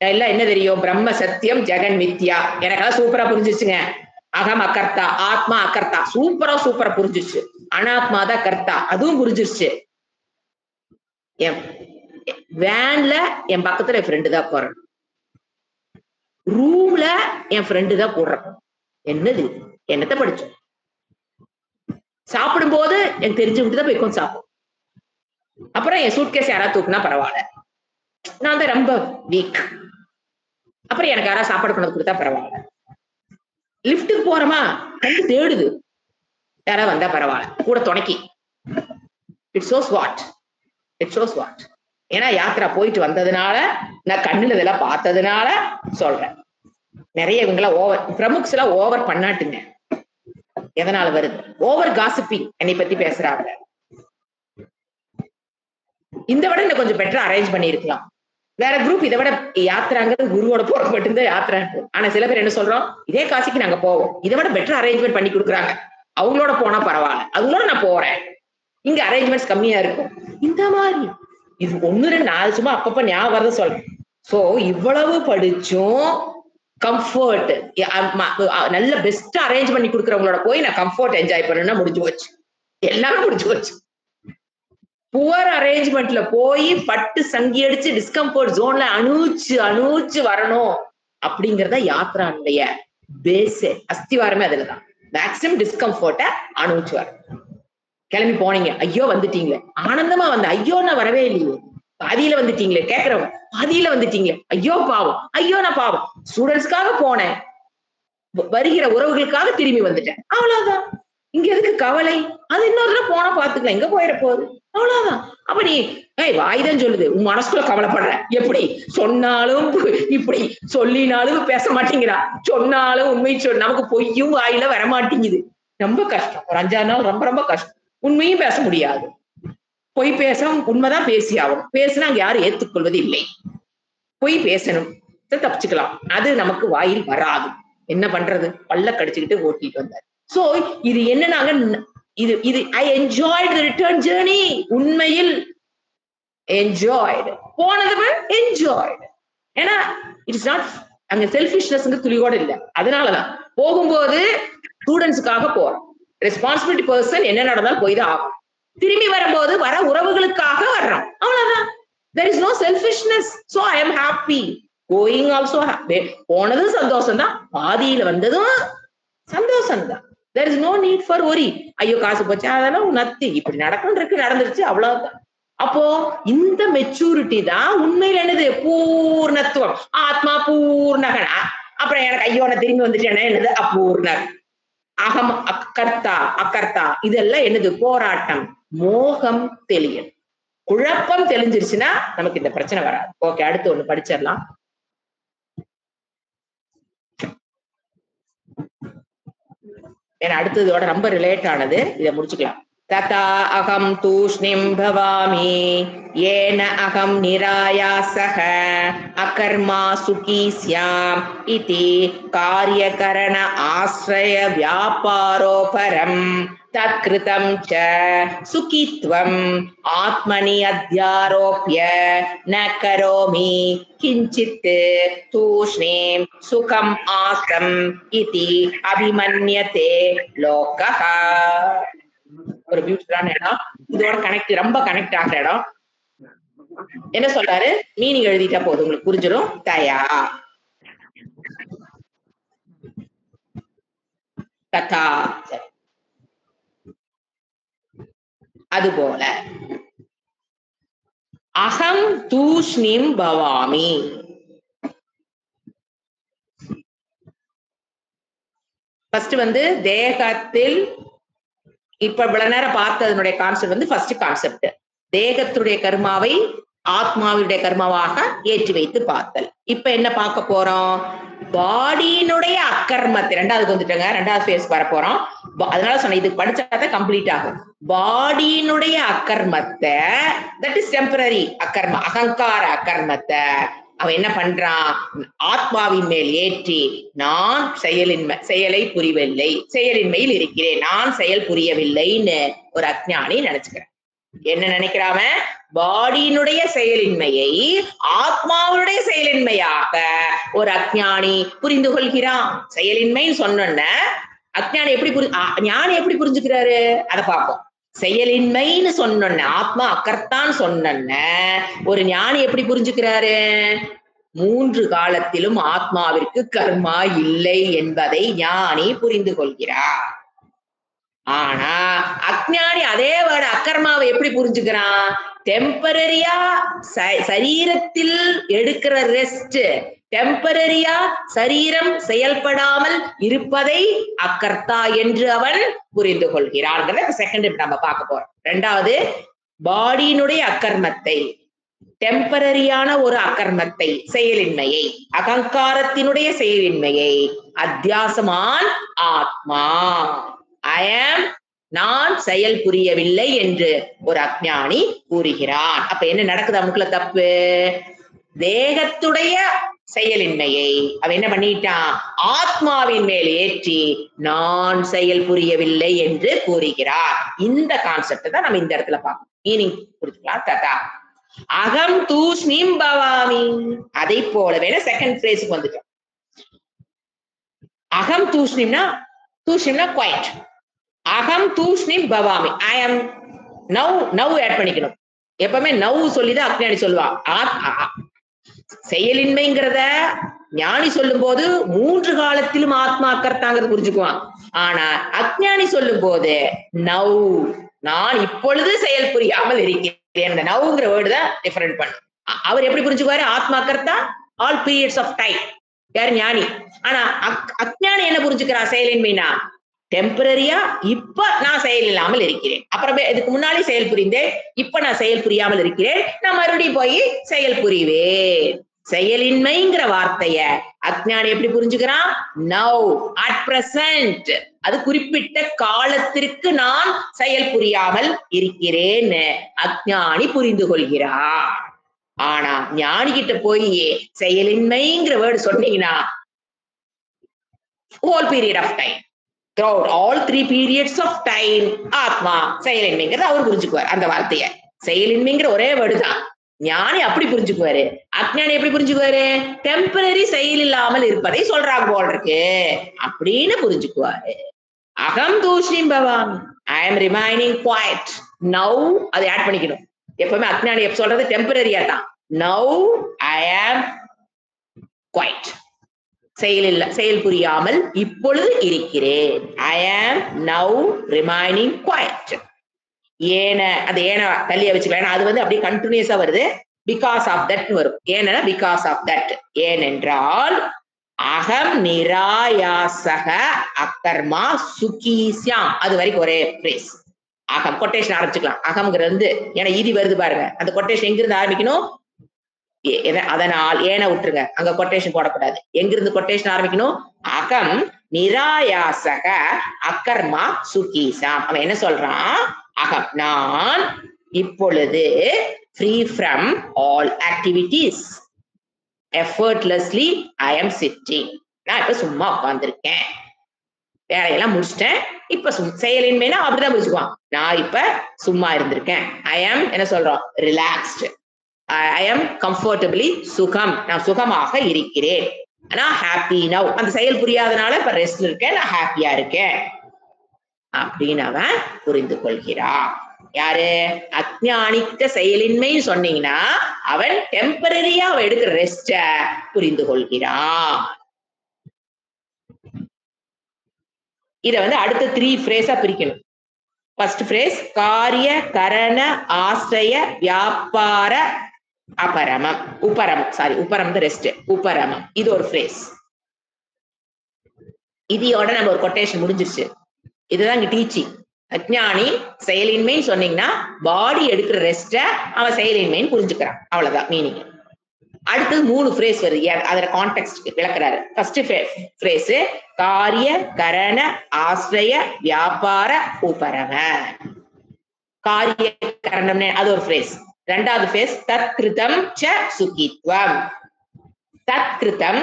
[SPEAKER 1] எல்லாம் என்ன தெரியும்? பிரம்ம சத்தியம் ஜெகன் மித்யா. எனக்கெல்லாம் சூப்பரா புரிஞ்சிச்சுங்க. அகம் அகர்த்தா, ஆத்மா அகர்த்தா, சூப்பரா புரிஞ்சிச்சு. அனாத்மா தான் கர்த்தா, அதுவும் புரிஞ்சிருச்சு. என் வேன்ல என் பக்கத்துல என் ஃப்ரெண்டு தான் போறேன், ரூம்ல என் ஃப்ரெண்டு தான் போடுறேன். என்னது? என்னத்தை படிச்சோம்? சாப்பிடும் போது எனக்கு தெரிஞ்சவங்க தான் போய் கொஞ்சம் சாப்பிடும். அப்புறம் என் சூட்கேஸ் யாராவது தூக்குனா பரவாயில்ல, நான் தான் ரொம்ப வீக். அப்புறம் எனக்கு யாராவது சாப்பாடு கொண்டு கொடுத்தா பரவாயில்ல. லிப்டுக்கு போறோமா, கண்டு தேடுது, யாராவது வந்தா பரவாயில்ல, கூட துணைக்கி. இட்ஸ் சோ ஸ்வாட், இட்ஸ் சோ ஸ்வாட். ஏன்னா யாத்திரா போயிட்டு வந்ததுனால, நான் கண்ணுல இதெல்லாம் பார்த்ததுனால சொல்றேன். நிறைய இவங்கெல்லாம் ஓவர், பிரமுக்ஸ் எல்லாம் ஓவர் பண்ணாட்டுங்க. எதனால வருது? ஓவர் காசிப்பிங் என்னை பத்தி பேசுறாங்க. இந்த விட இன்னும் கொஞ்சம் பெட்டரா அரேஞ்ச் பண்ணிருக்கலாம். வேற குரூப் இதை விட யாத்திராங்கிறது குருவோட போற மட்டும்தான் யாத்திரா. ஆனா சில பேர் என்ன சொல்றோம், இதே காசிக்கு நாங்க போவோம், இதை விட பெட்டர் அரேஞ்ச்மெண்ட் பண்ணி கொடுக்குறாங்க, அவங்களோட போனா பரவாயில்ல, அவங்களோட நான் போறேன், இங்க அரேஞ்ச்மெண்ட்ஸ் கம்மியா இருக்கும். இந்த மாதிரி இது 1 2 4 சும்மா அப்பப்ப ஞாபகம் வரது சொல்றேன். சோ இவ்வளவு படிச்சும் கம்ஃபர்ட், நல்ல பெஸ்ட் அரேஞ்ச் பண்ணி கொடுக்குறவங்களோட போய் நான் கம்ஃபர்ட் என்ஜாய் பண்ணணும்னா முடிஞ்சு போச்சு, எல்லாமே முடிஞ்சு போச்சு. புவர் அரேஞ்ச்மெண்ட்ல போய் பட்டு சங்கி அடிச்சு டிஸ்கம்ஃபர்ட் ஜோன்ல அணுச்சு வரணும் அப்படிங்கறத யாத்திரானுடைய பேஸே, அஸ்திவாரமே அதுலதான். மேக்சிமம் டிஸ்கம்ஃபர்ட்ட அணுச்சு வர. கிளம்பி போனீங்க, ஐயோ வந்துட்டீங்களே, ஆனந்தமா வந்து ஐயோ நான் வரவே இல்லையே, பாதியில வந்துட்டீங்களே, கேட்கிறவங்க பாதியில வந்துட்டீங்களே, ஐயோ பாவம், ஐயோ நான் பாவம், ஸ்டூடெண்ட்ஸ்க்காக போனேன், வருகிற உறவுகளுக்காக திரும்பி வந்துட்டேன், அவ்வளவுதான். இங்க எதுக்கு கவலை? அது இன்னொரு போனா பாத்துக்கலாம், எங்க போயிட போகுது, அவ்வளவுதான். அப்ப நீ வாய்தான் சொல்லுது, உன் மனசுக்குள்ள கவலைப்படுற, எப்படி சொன்னாலும் இப்படி சொல்லினாலும் பேச மாட்டேங்கிறா, சொன்னாலும் உண்மை நமக்கு பொய்யும் வாயில வரமாட்டேங்குது, ரொம்ப கஷ்டம். ஒரு 5 6 நாள் ரொம்ப ரொம்ப கஷ்டம். உண்மையும் பேச முடியாது, பொய் பேச உண்மைதான் பேசி ஆகணும். பேசினா அங்க யாரும் ஏற்றுக்கொள்வது இல்லை. பொய் பேசணும், தப்பிச்சுக்கலாம், அது நமக்கு வாயில் வராது. என்ன பண்றது? பல்ல கடிச்சுக்கிட்டு ஓட்டிட்டு வந்தார். சோ இது என்னன்னாங்க, இது I enjoyed the return journey. உண்மையில் என்ஜாய்டு, போனது என்ஜாய்டு. ஏன்னா இட்ஸ் நாட் அங்க செல்ஃபிஷ்னஸ் துளி கூட இல்லை. அதனாலதான் போகும்போது ஸ்டூடெண்ட்ஸுக்காக போறோம், ரெஸ்பான்சிபிலிட்டி பர்சன், என்ன நடந்தாலும் போய் தான் ஆகும். திரும்பி வரும்போது வர உறவுகளுக்காக வர்றோம், அவ்வளவுதான். there is no selfishness, so I am happy. going also happy. போனதும் சந்தோஷம் தான், பாதியில வந்ததும் சந்தோஷம் தான். there is no need for worry. ஐயோ காசு போச்சு, அதெல்லாம் நத்திங், இப்படி நடக்கும் நடந்துருச்சு, அவ்வளவுதான். அப்போ இந்த மெச்சூரிட்டி தான் உண்மையில என்னது? பூர்ணத்துவம். ஆத்மா பூர்ணகனா. அப்புறம் எனக்கு ஐயோ நான் திரும்பி வந்துட்டேன்னா என்னது? அபூர்ணர். அகம் அக்கர்த்தா அக்கர்த்தா, இதெல்லாம் என்னது? போராட்டம். மோகம் தெளியல், குழப்பம் தெளிஞ்சிருச்சுன்னா நமக்கு இந்த பிரச்சனை வராது. ஓகே, அடுத்து ஒண்ணு படிச்சிடலாம். ஏன்னா அடுத்ததோட ரொம்ப ரிலேட் ஆனது, இதை முடிச்சுக்கலாம். ததா அகம் தூஷ்ணிம் பவாமி ஏன அகம் நிராயாசக அகர்மா சுகி ஸ்யாம் இதி காரியகரண ஆஸ்ரய வியாபாரோபரம் தத்கிருதம் ச சுகித்வம் ஆத்மனி அத்யாரோப்ய ந கரோமி கிஞ்சித் தூஷ்ணீம் சுகம் ஆசம் இதி அபிமன்யதே லோகஹ. ஒரு பியூட்டிஃபுல்லான இடம், இதோட கனெக்ட், ரொம்ப கனெக்ட் ஆகிற இடம். என்ன சொல்றாரு? மீனிங் எழுதிட்டா போதும், உங்களுக்கு புரிஞ்சிடும். தயா ததா, அதுபோல அகம் தூஷ்ணிம் பவாமி. ஃபர்ஸ்ட் தேகத்தில், இப்ப இவ்வளவு நேரம் பார்த்ததனுடைய கான்செப்ட் ஃபர்ஸ்ட் கான்செப்ட், தேகத்துடைய கர்மாவை ஆத்மாவுடைய கர்மாவாக ஏற்றி வைத்து பார்த்தல். இப்ப என்ன பார்க்க போறோம்? பாடியினுடைய அக்கர்மத்தை, ரெண்டாவது வந்துட்டோங்க, ரெண்டாவது ஃபேஸ் வர போறோம். அதனால சொன்ன இது படிச்சாதான் கம்ப்ளீட் ஆகும். பாடியினுடைய அக்கர்மத்தை, தட் இஸ் டெம்பரரி அக்கர்ம, அகங்கார அக்கர்மத்தை அவன் என்ன பண்றான்? ஆத்மாவின் மேல் ஏற்றி, நான் செயலை புரியவில்லை, செயலின்மையில் இருக்கிறேன், நான் செயல் புரியவில்லைன்னு ஒரு அஞ்ஞானி நினைச்சுக்கிறேன். என்ன நினைக்கிறாம பாடியினுடைய செயலின்மையை ஆத்மாவுடைய செயலின்மையாக ஒரு அஞ்ஞானி புரிந்து கொள்கிறான். செயலின்மைன்னு சொன்ன அஞ்ஞானி எப்படி ஞானி எப்படி புரிஞ்சுக்கிறாரு அதை பார்ப்போம். செயலின்மைன்னு சொன்ன ஆத்மா அக்கர்த்தான் சொன்ன ஒரு ஞானி எப்படி புரிஞ்சுக்கிறாரு? 3 காலத்திலும் ஆத்மாவிற்கு கர்மா இல்லை என்பதை ஞானி புரிந்து கொள்கிறார். ஆனா அஞ்ஞானி அதே வேர்டு அக்கர்மாவை எப்படி புரிஞ்சுக்கிறான்? டெம்பரரியா சரீரத்தில் எடுக்கிற ரெஸ்ட், டெம்பரரியா சரீரம் செயல்படாமல் இருப்பதை அக்கர்த்தா என்று அவன் புரிந்து கொள்கிறான். செகண்ட் நம்ம பார்க்க போறோம். ரெண்டாவது, பாடியினுடைய அக்கர்மத்தை, டெம்பரரியான ஒரு அக்கர்மத்தை, செயலின்மையை, அகங்காரத்தினுடைய செயலின்மையை அத்தியாசமான் ஆத்மா, நான் செயல் புரியவில்லை என்று ஒரு அஞ்ஞானி கூறுகிறான். அப்ப என்ன நடக்குது அவனுக்குள்ள தப்பு? தேகத்துடைய செயலின்மையை அவன் என்ன பண்ணிட்டான்? ஆத்மாவின் மேல் ஏற்றி நான் செயல் புரியவில்லை என்று கூறுகிறார். இந்த கான்செப்ட் தான் நம்ம இந்த இடத்துல பார்க்கணும். மீனிங் கொடுத்துக்கலாம். ததா அகம் தூஷ்ணிம் பவாமி, அதை போலவே செகண்ட் பிரேஸுக்கு வந்துட்டோம். அகம் தூஷ்ணிம்னா குவைட். அகம் தூஷ்ணிம் பவாமி, ஐ எம் நவ் ஆட் பண்ணிக்கணும். எப்பவுமே நவ் சொல்லிதான் அஞ்ஞானி சொல்லுவான். செயலின்மைங்கிறத ஞானி சொல்லும் போது 3 காலத்திலும் ஆத்மா அக்கர்த்தாங்கிறது புரிஞ்சுக்குவான். ஆனா அஞ்ஞானி சொல்லும் போது நவ், நான் இப்பொழுது செயல் புரியாமல் இருக்கிறேன், அந்த நவ்ங்கிற வேர்டு தான் டிஃபரெண்ட் பண்ணும். அவர் எப்படி புரிஞ்சுக்குவாரு? ஆத்மா அக்கர்த்தா ஆல் பீரியட்ஸ் ஆஃப் டைம், யார்? ஞானி. ஆனா அஞ்ஞானி என்ன புரிஞ்சுக்கிறா? செயலின்மைனா டெம்பரரியா இப்ப நான் செயல் இல்லாமல் இருக்கிறேன், அப்புறமே இதுக்கு முன்னாலே செயல் புரிந்தேன், இப்ப நான் செயல் புரியாமல் இருக்கிறேன், நான் மறுபடியும் போய் செயல் புரிவேன். செயலின்மைங்கிற வார்த்தைய அஞ்ஞானி எப்படி புரிஞ்சுக்கிறான்? நவ், அட் பிரசன்ட், அது குறிப்பிட்ட காலத்திற்கு நான் செயல் புரியாமல் இருக்கிறேன் அஞ்ஞானி புரிந்து கொள்கிறார். ஆனா ஞானி கிட்ட போய் செயலின்மைங்கிற வேர்டு சொன்னீங்கன்னா whole period of time, throughout all 3 periods of time, ஆத்மா செயலின்மைங்கிறத அவர் புரிஞ்சுக்குவார். அந்த வார்த்தைய செயலின்மைங்கிற ஒரே வேர்டு தான். ஞானி அப்படி புரிஞ்சுக்குவாரு. அஞ்ஞானி எப்படி புரிஞ்சுக்குவாரு? டெம்பரரி செயல் இல்லாமல் இருப்பதை சொல்றாங்க போல் இருக்கு அப்படின்னு புரிஞ்சுக்குவாரு. அகம் தூஷ்ணிம் பவாமி, I am remaining quiet. Now அதை ஆட் பண்ணிக்கணும். எப்பவுமே அஞ்ஞானி சொல்றது டெம்பரரியா தான். நவ் ஐ ஆம் குவைட், செயல் புரியாமல் இப்பொழுது இருக்கிறேன். ஐ ஆம் நவ் ரிமைனிங் குவைட். ஏன அது ஏன தள்ளிய வச்சுக்கலாம். அது அப்படியே கண்டினியூஸா வருது. பிகாஸ் ஆஃப் தட் வரும். ஏன்னா பிகாஸ் ஆஃப் தட், ஏனென்றால் அகம் நிராயாசக அக்கர்மா சுகீஸ்யாம், அது வரைக்கும் ஒரே பிரேஸ். அகம் கொட்டேஷன் ஆரம்பிச்சுக்கலாம். அகம்ங்கிறது ஏன்னா ஈதி வருது பாருங்க, அந்த கொட்டேஷன் எங்கிருந்து ஆரம்பிக்கணும்? அதனால் ஏன விட்டுருங்க, அங்க கொட்டேஷன் போடக்கூடாது. எங்கிருந்து கொட்டேஷன் ஆரம்பிக்கணும்? அகம் நிராயாசக அக்கர்மா சுகீசாம். அவன் என்ன சொல்றான்? அகம், நான் இப்பொழுது free from all activities, effortlessly I am sitting. நான் இப்ப சும்மா உட்கார்ந்திருக்கேன், வேலையெல்லாம் முடிச்சிட்டேன், இப்ப செயலின்மைனா அப்படிதான் புரிஞ்சுக்குவான். நான் இப்ப சும்மா இருந்திருக்கேன். I am என்ன சொல்றோம்? relaxed. I am comfortably சுகம், நான் சுகமாக இருக்கிறேன். நான் happy now, அந்த செயல் புரியாதனால இப்ப ரெஸ்ட்ல இருக்கேன், நான் ஹாப்பியா இருக்கேன் அப்படின்னு அவன் புரிந்து கொள்கிறான். யாரு? அஞ்ஞானிக்க செயலின்மை சொன்னீங்கன்னா அவன் டெம்பரரியா எடுக்கிற ரெஸ்ட புரிந்து கொள்கிறான். இத அடுத்த 3 பிரேஸா பிரிக்கணும். ஃபர்ஸ்ட் பிரேஸ் காரிய கரண ஆசிரிய வியாபார அபரமம், உபரமம், சாரி உபரம் ரெஸ்ட், உபரமம், இது ஒரு பிரேஸ். இதோட நம்ம ஒரு கொட்டேஷன் முடிஞ்சிருச்சு. இதுதான் இங்க டீச்சிங். அஞ்ஞானி செயலின்மைன்னு சொன்னீங்கன்னா பாடி எடுக்கிற ரெஸ்ட அவன் செயலின்மைன்னு புரிஞ்சுக்கிறான், அவ்வளவுதான் மீனிங். அடுத்தது 3 பிரேஸ் வருது, அதோட கான்டெக்ஸ்ட் விளக்குறாரு. ஃபர்ஸ்ட் பிரேஸ் காரிய கரண ஆசிரிய வியாபார உபரம. காரிய கரணம் அது ஒரு பிரேஸ். ரெண்டாவது பிரேஸ் தத் கிருதம் ச சுகித்வம். தத் கிருதம்,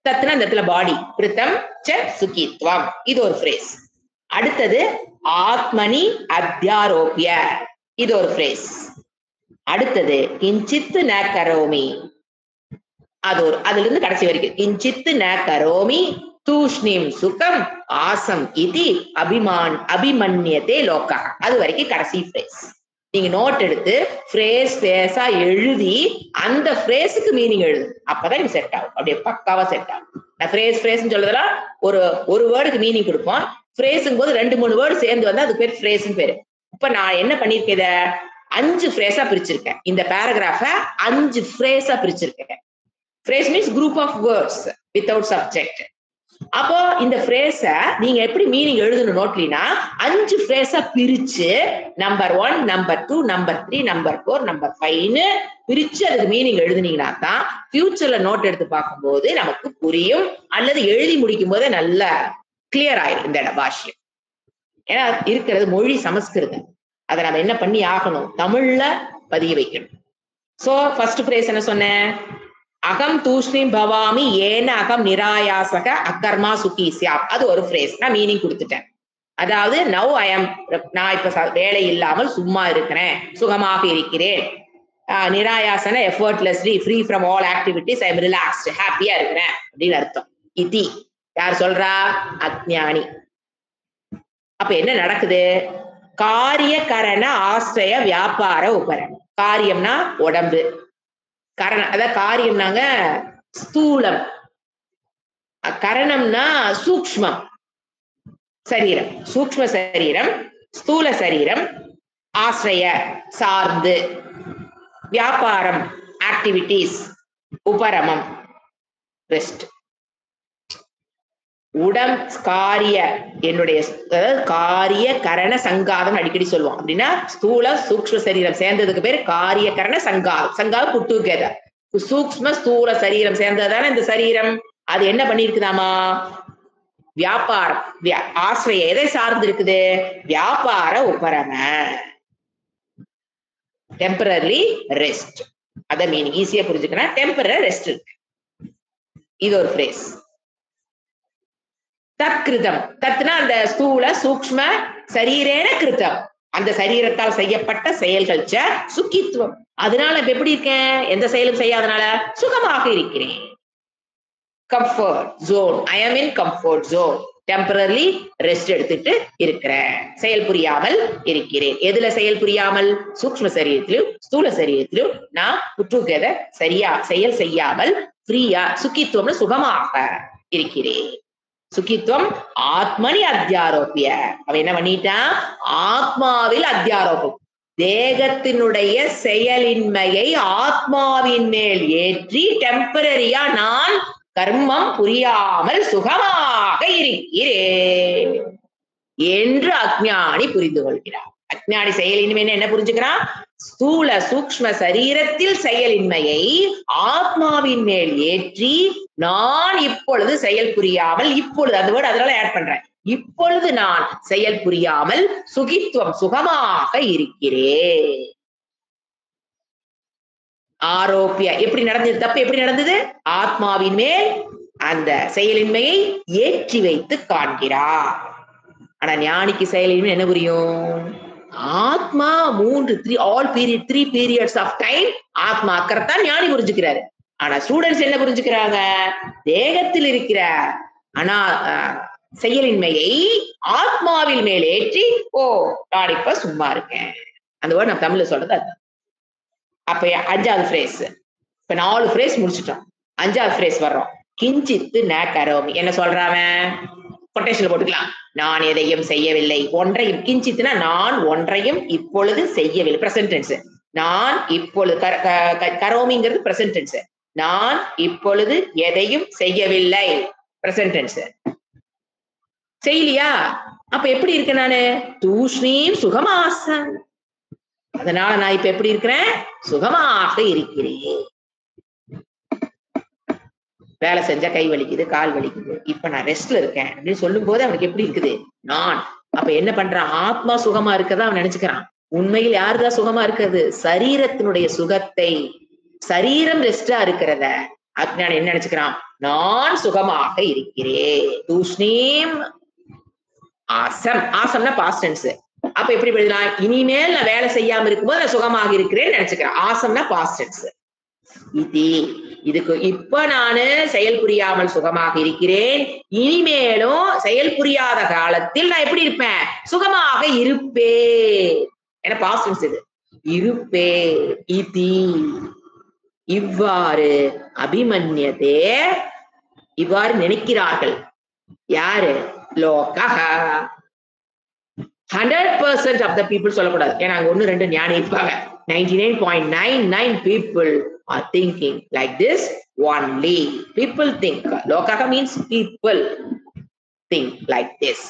[SPEAKER 1] தத்னா இந்த இடத்துல பாடி, கிருதம் ச சுகித்வம், இது ஒரு பிரேஸ். அடுத்தது ஆத்மனி அத்தியாரோபிய. இது ஒரு phrase. அடுத்தது கிஞ்சித் ந கரோமி, அதுல இருந்து கடைசி வரைக்கும் கிஞ்சித் ந கரோமி தூஷ்ணிம் சுகம் ஆசம் இதி அபிமன்யதே லோகா, அது வரைக்கும் கடைசி phrase. நீங்க நோட் எடுத்து phrase எழுதி அந்த phrase-க்கு மீனிங் எழுது, அப்பதான் இது செட் ஆகும், அப்படியே பக்காவா செட் ஆகும். நான் phrase சொல்றதெல்லாம் ஒரு வேர்டுக்கு மீனிங் கொடுப்போம். phrase-ங்கும் போது 2-3 வேர்டு சேர்ந்து வந்தா அது பேர் phrase-ன்னு பேரு. இப்ப நான் என்ன பண்ணிருக்கேன், இத 5 phrase-ஆ பிரிச்சிருக்கேன். இந்த பேராகிராஃப 5 phrase-ஆ பிரிச்சிருக்கேன். phrase means group of words without subject. அப்போ இந்த phrase நீங்க எப்படி மீனிங் எழுதணும் நோட்லினா 5 phrase பிரிச்சு number 1, number 2, number 3, number 4, number 5ன்னு பிரிச்சு அதுக்கு மீனிங் எழுதுனீங்கன்னா தான் ஃபியூச்சர்ல நோட் எடுத்து பார்க்கும்போது நமக்கு புரியும், அல்லது எழுதி முடிக்கும் போதே நல்லா கிளியர் ஆயிடும் இந்த பாஷ்யம். ஏன்னா இருக்கிறது மொழி சமஸ்கிருதம், அதை நம்ம என்ன பண்ணி ஆகணும், தமிழ்ல பதிய வைக்கணும். சோ ஃபர்ஸ்ட் phrase என்ன சொன்னேன், அகம் தூஷ்ணிம் பவாமி ஏன அகம் நிராயாசக அக்கர்மா சுகி சியாம், அது ஒரு phrase. நான் மீனிங் கொடுத்துட்டேன். அதாவது நவ் ஐ எம், நான் இப்ப வேலை இல்லாமல் சும்மா இருக்கிறேன், சுகமாக இருக்கிறேன். நிராயாசன effortlessly free from all activities, I am relaxed, ஹாப்பியா இருக்கிறேன் அப்படின்னு அர்த்தம். இதி யார் சொல்றா, அஜ்ஞானி. அப்ப என்ன நடக்குது, காரிய கரண ஆசிரிய வியாபார உபரம். காரியம்னா உடம்பு, கரணம் அதாவது காரியம்னாங்க ஸ்தூலம், கரணம்னா சூக்ஷ்மம் சரீரம், சூக்ஷ்ம சரீரம், ஸ்தூல சரீரம், ஆசிரிய சார்ந்து, வியாபாரம் ஆக்டிவிட்டிஸ், உபரமம் ரெஸ்ட். காரிய என்னுடைய காரிய கரண சங்காதம் அடிக்கடி சொல்லுவோம். அப்படின்னா ஸ்தூல சூக்ஷ்ம சரீரம் சேர்ந்ததுக்கு பேரு காரிய கரண சங்காதம். சங்காதம் புட் டுகெதர். சூக்ஷ்ம ஸ்தூல சரீரம் சேர்ந்ததானே இந்த சரீரம். அது என்ன பண்ணிருக்குதாமா, வியாபாரம் ஆசிரிய எதை சார்ந்து இருக்குது, வியாபார உபரம, டெம்பரரி ரெஸ்ட். அத மீனிங் ஈஸியா புரிஞ்சுக்கணும், டெம்பரரி ரெஸ்ட் இருக்கு. இது ஒரு phrase. தத்கிருதம், தத்னா அந்த ஸ்தூல சூக்ஷ்ம சரீரேன கிருதம், அந்த சரீரத்தால் செய்யப்பட்ட செயல்கள். சுகித்துவம், அதனால இப்ப எப்படி இருக்கேன், எந்த செயலும் செய்யாதனால சுகமாக இருக்கிறேன். Comfort zone, I am in comfort zone, temporary rest எடுத்துட்டு இருக்கிறேன், செயல் புரியாமல் இருக்கிறேன். எதுல செயல் புரியாமல், சூக்ஷ்ம சரீரத்திலும் ஸ்தூல சரீரத்திலும் நான் புற்றுகத சரியா செயல் செய்யாமல் ஃப்ரீயா, சுகித்துவம்னு சுகமாக இருக்கிறேன். சுகித்துவம் ஆத்மனி அத்தியாரோப்பிய, அவன் என்ன பண்ணிட்டான், ஆத்மாவில் அத்தியாரோபம், தேகத்தினுடைய செயலின்மையை ஆத்மாவின் மேல் ஏற்றி டெம்பரரியா நான் கர்மம் புரியாமல் சுகமாக இருக்கிறேன் என்று அஞ்ஞானி புரிந்து கொள்கிறார். அஞ்ஞானி செயலின்மை என்ன புரிஞ்சுக்கிறான், ஸ்தூல சூக்ஷ்ம சரீரத்தில் செயலின்மையை ஆத்மாவின் மேல் ஏற்றி நான் இப்பொழுது செயல் புரியாமல், இப்பொழுது அந்த வேர்டு அதனால ஆட் பண்றேன், இப்பொழுது நான் செயல் புரியாமல் சுகித்துவம் சுகமாக இருக்கிறேன். ஆரோப்பிய எப்படி நடந்தது, தப்பு எப்படி நடந்தது, ஆத்மாவின் மேல் அந்த செயலின்மையை ஏற்றி வைத்து காண்கிறார். ஆனா ஞானிக்கு செயலின்மை என்ன புரியும், ஆத்மா 3 periods ஆஃப் டைம் ஆத்மா அக்கறத்தான் ஞானி புரிஞ்சுக்கிறாரு. ஆனா ஸ்டூடெண்ட்ஸ் என்ன புரிஞ்சுக்கிறாங்க, தேகத்தில் இருக்கிற ஆனா செயலின்மையை ஆத்மாவில் மேல் ஏற்றி, ஓ நான் இப்ப சும்மா இருக்கேன். அந்த வேர்டு நான் தமிழ்ல சொல்றது அதுதான். அப்ப 5வது phrase, இப்ப 4 phrase முடிச்சுட்டோம், 5வது phrase வர்றோம். கிஞ்சித்து ந கரோமி, என்ன சொல்றாங்க, கொட்டேஷன்ல போட்டுக்கலாம், நான் எதையும் செய்யவில்லை, ஒன்றையும், கிஞ்சித்துனா நான் ஒன்றையும் இப்பொழுது செய்யவில்லை, பிரசன்ட் டென்ஸ். நான் இப்பொழுது கரோமிங்கிறது பிரசன்ட் டென்ஸ், நான் இப்பொழுது எதையும் செய்யவில்லை, பிரசன்ட் டென்ஸ். செய்யலையா, அப்ப எப்படி இருக்க நானு, தூஷ்ணீம் சுகமாசன், அதனால நான் இப்ப எப்படி இருக்கிறேன், சுகமாக இருக்கிறேன். வேலை செஞ்சா கை வலிக்குது, கால் வலிக்குது, இப்ப நான் ரெஸ்ட்ல இருக்கேன் அப்படின்னு சொல்லும் போது அவனுக்கு எப்படி இருக்குது, நான். அப்ப என்ன பண்றான், ஆத்மா சுகமா இருக்கதான் அவன் நினைச்சுக்கிறான். உண்மையில் யாருதான் சுகமா இருக்கிறது, சரீரத்தினுடைய சுகத்தை, சரீரம் ரெஸ்டா இருக்கிறத அஞ்ஞானி என்ன நினைச்சுக்கிறான், நான் சுகமாக இருக்கிறேன். தூஷ்ணீம் ஆசம், ஆசம்னா பாஸ்ட் டென்ஸ், அப்ப எப்படி எழுதலாம்? இனிமேல் நான் வேலை செய்யாம இருக்கும்போது நான் சுகமாக இருக்கிறேன்னு நினைச்சுக்கிறேன். ஆசம்னா பாஸ்ட் டென்ஸ். இதுக்கு இப்ப நானு செயல் புரியாமல் சுகமாக இருக்கிறேன். இனிமேலும் செயல் புரியாத காலத்தில் நான் எப்படி இருப்பேன்? சுகமாக இருப்பேன். ஏன்னா பாஸ்ட் டென்ஸ் இது. இருப்பேன். இதி இவ்வாறு அபிமன்யதே இவ்வாறு நினைக்கிறார்கள். யாரு? லோகஹ. 100% of the people சொல்லக்கூடாது. ஏன்னா அங்க 1 2 ஞானி இருப்பாங்க. 99.99 people are thinking like this only. People think. Lokaha means people think like this.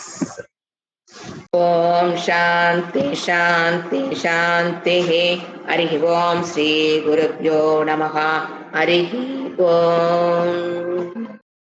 [SPEAKER 1] Om Shanti Shanti Shanti. Harihi Om Sri Gurubhyo Namaha. Harihi Om.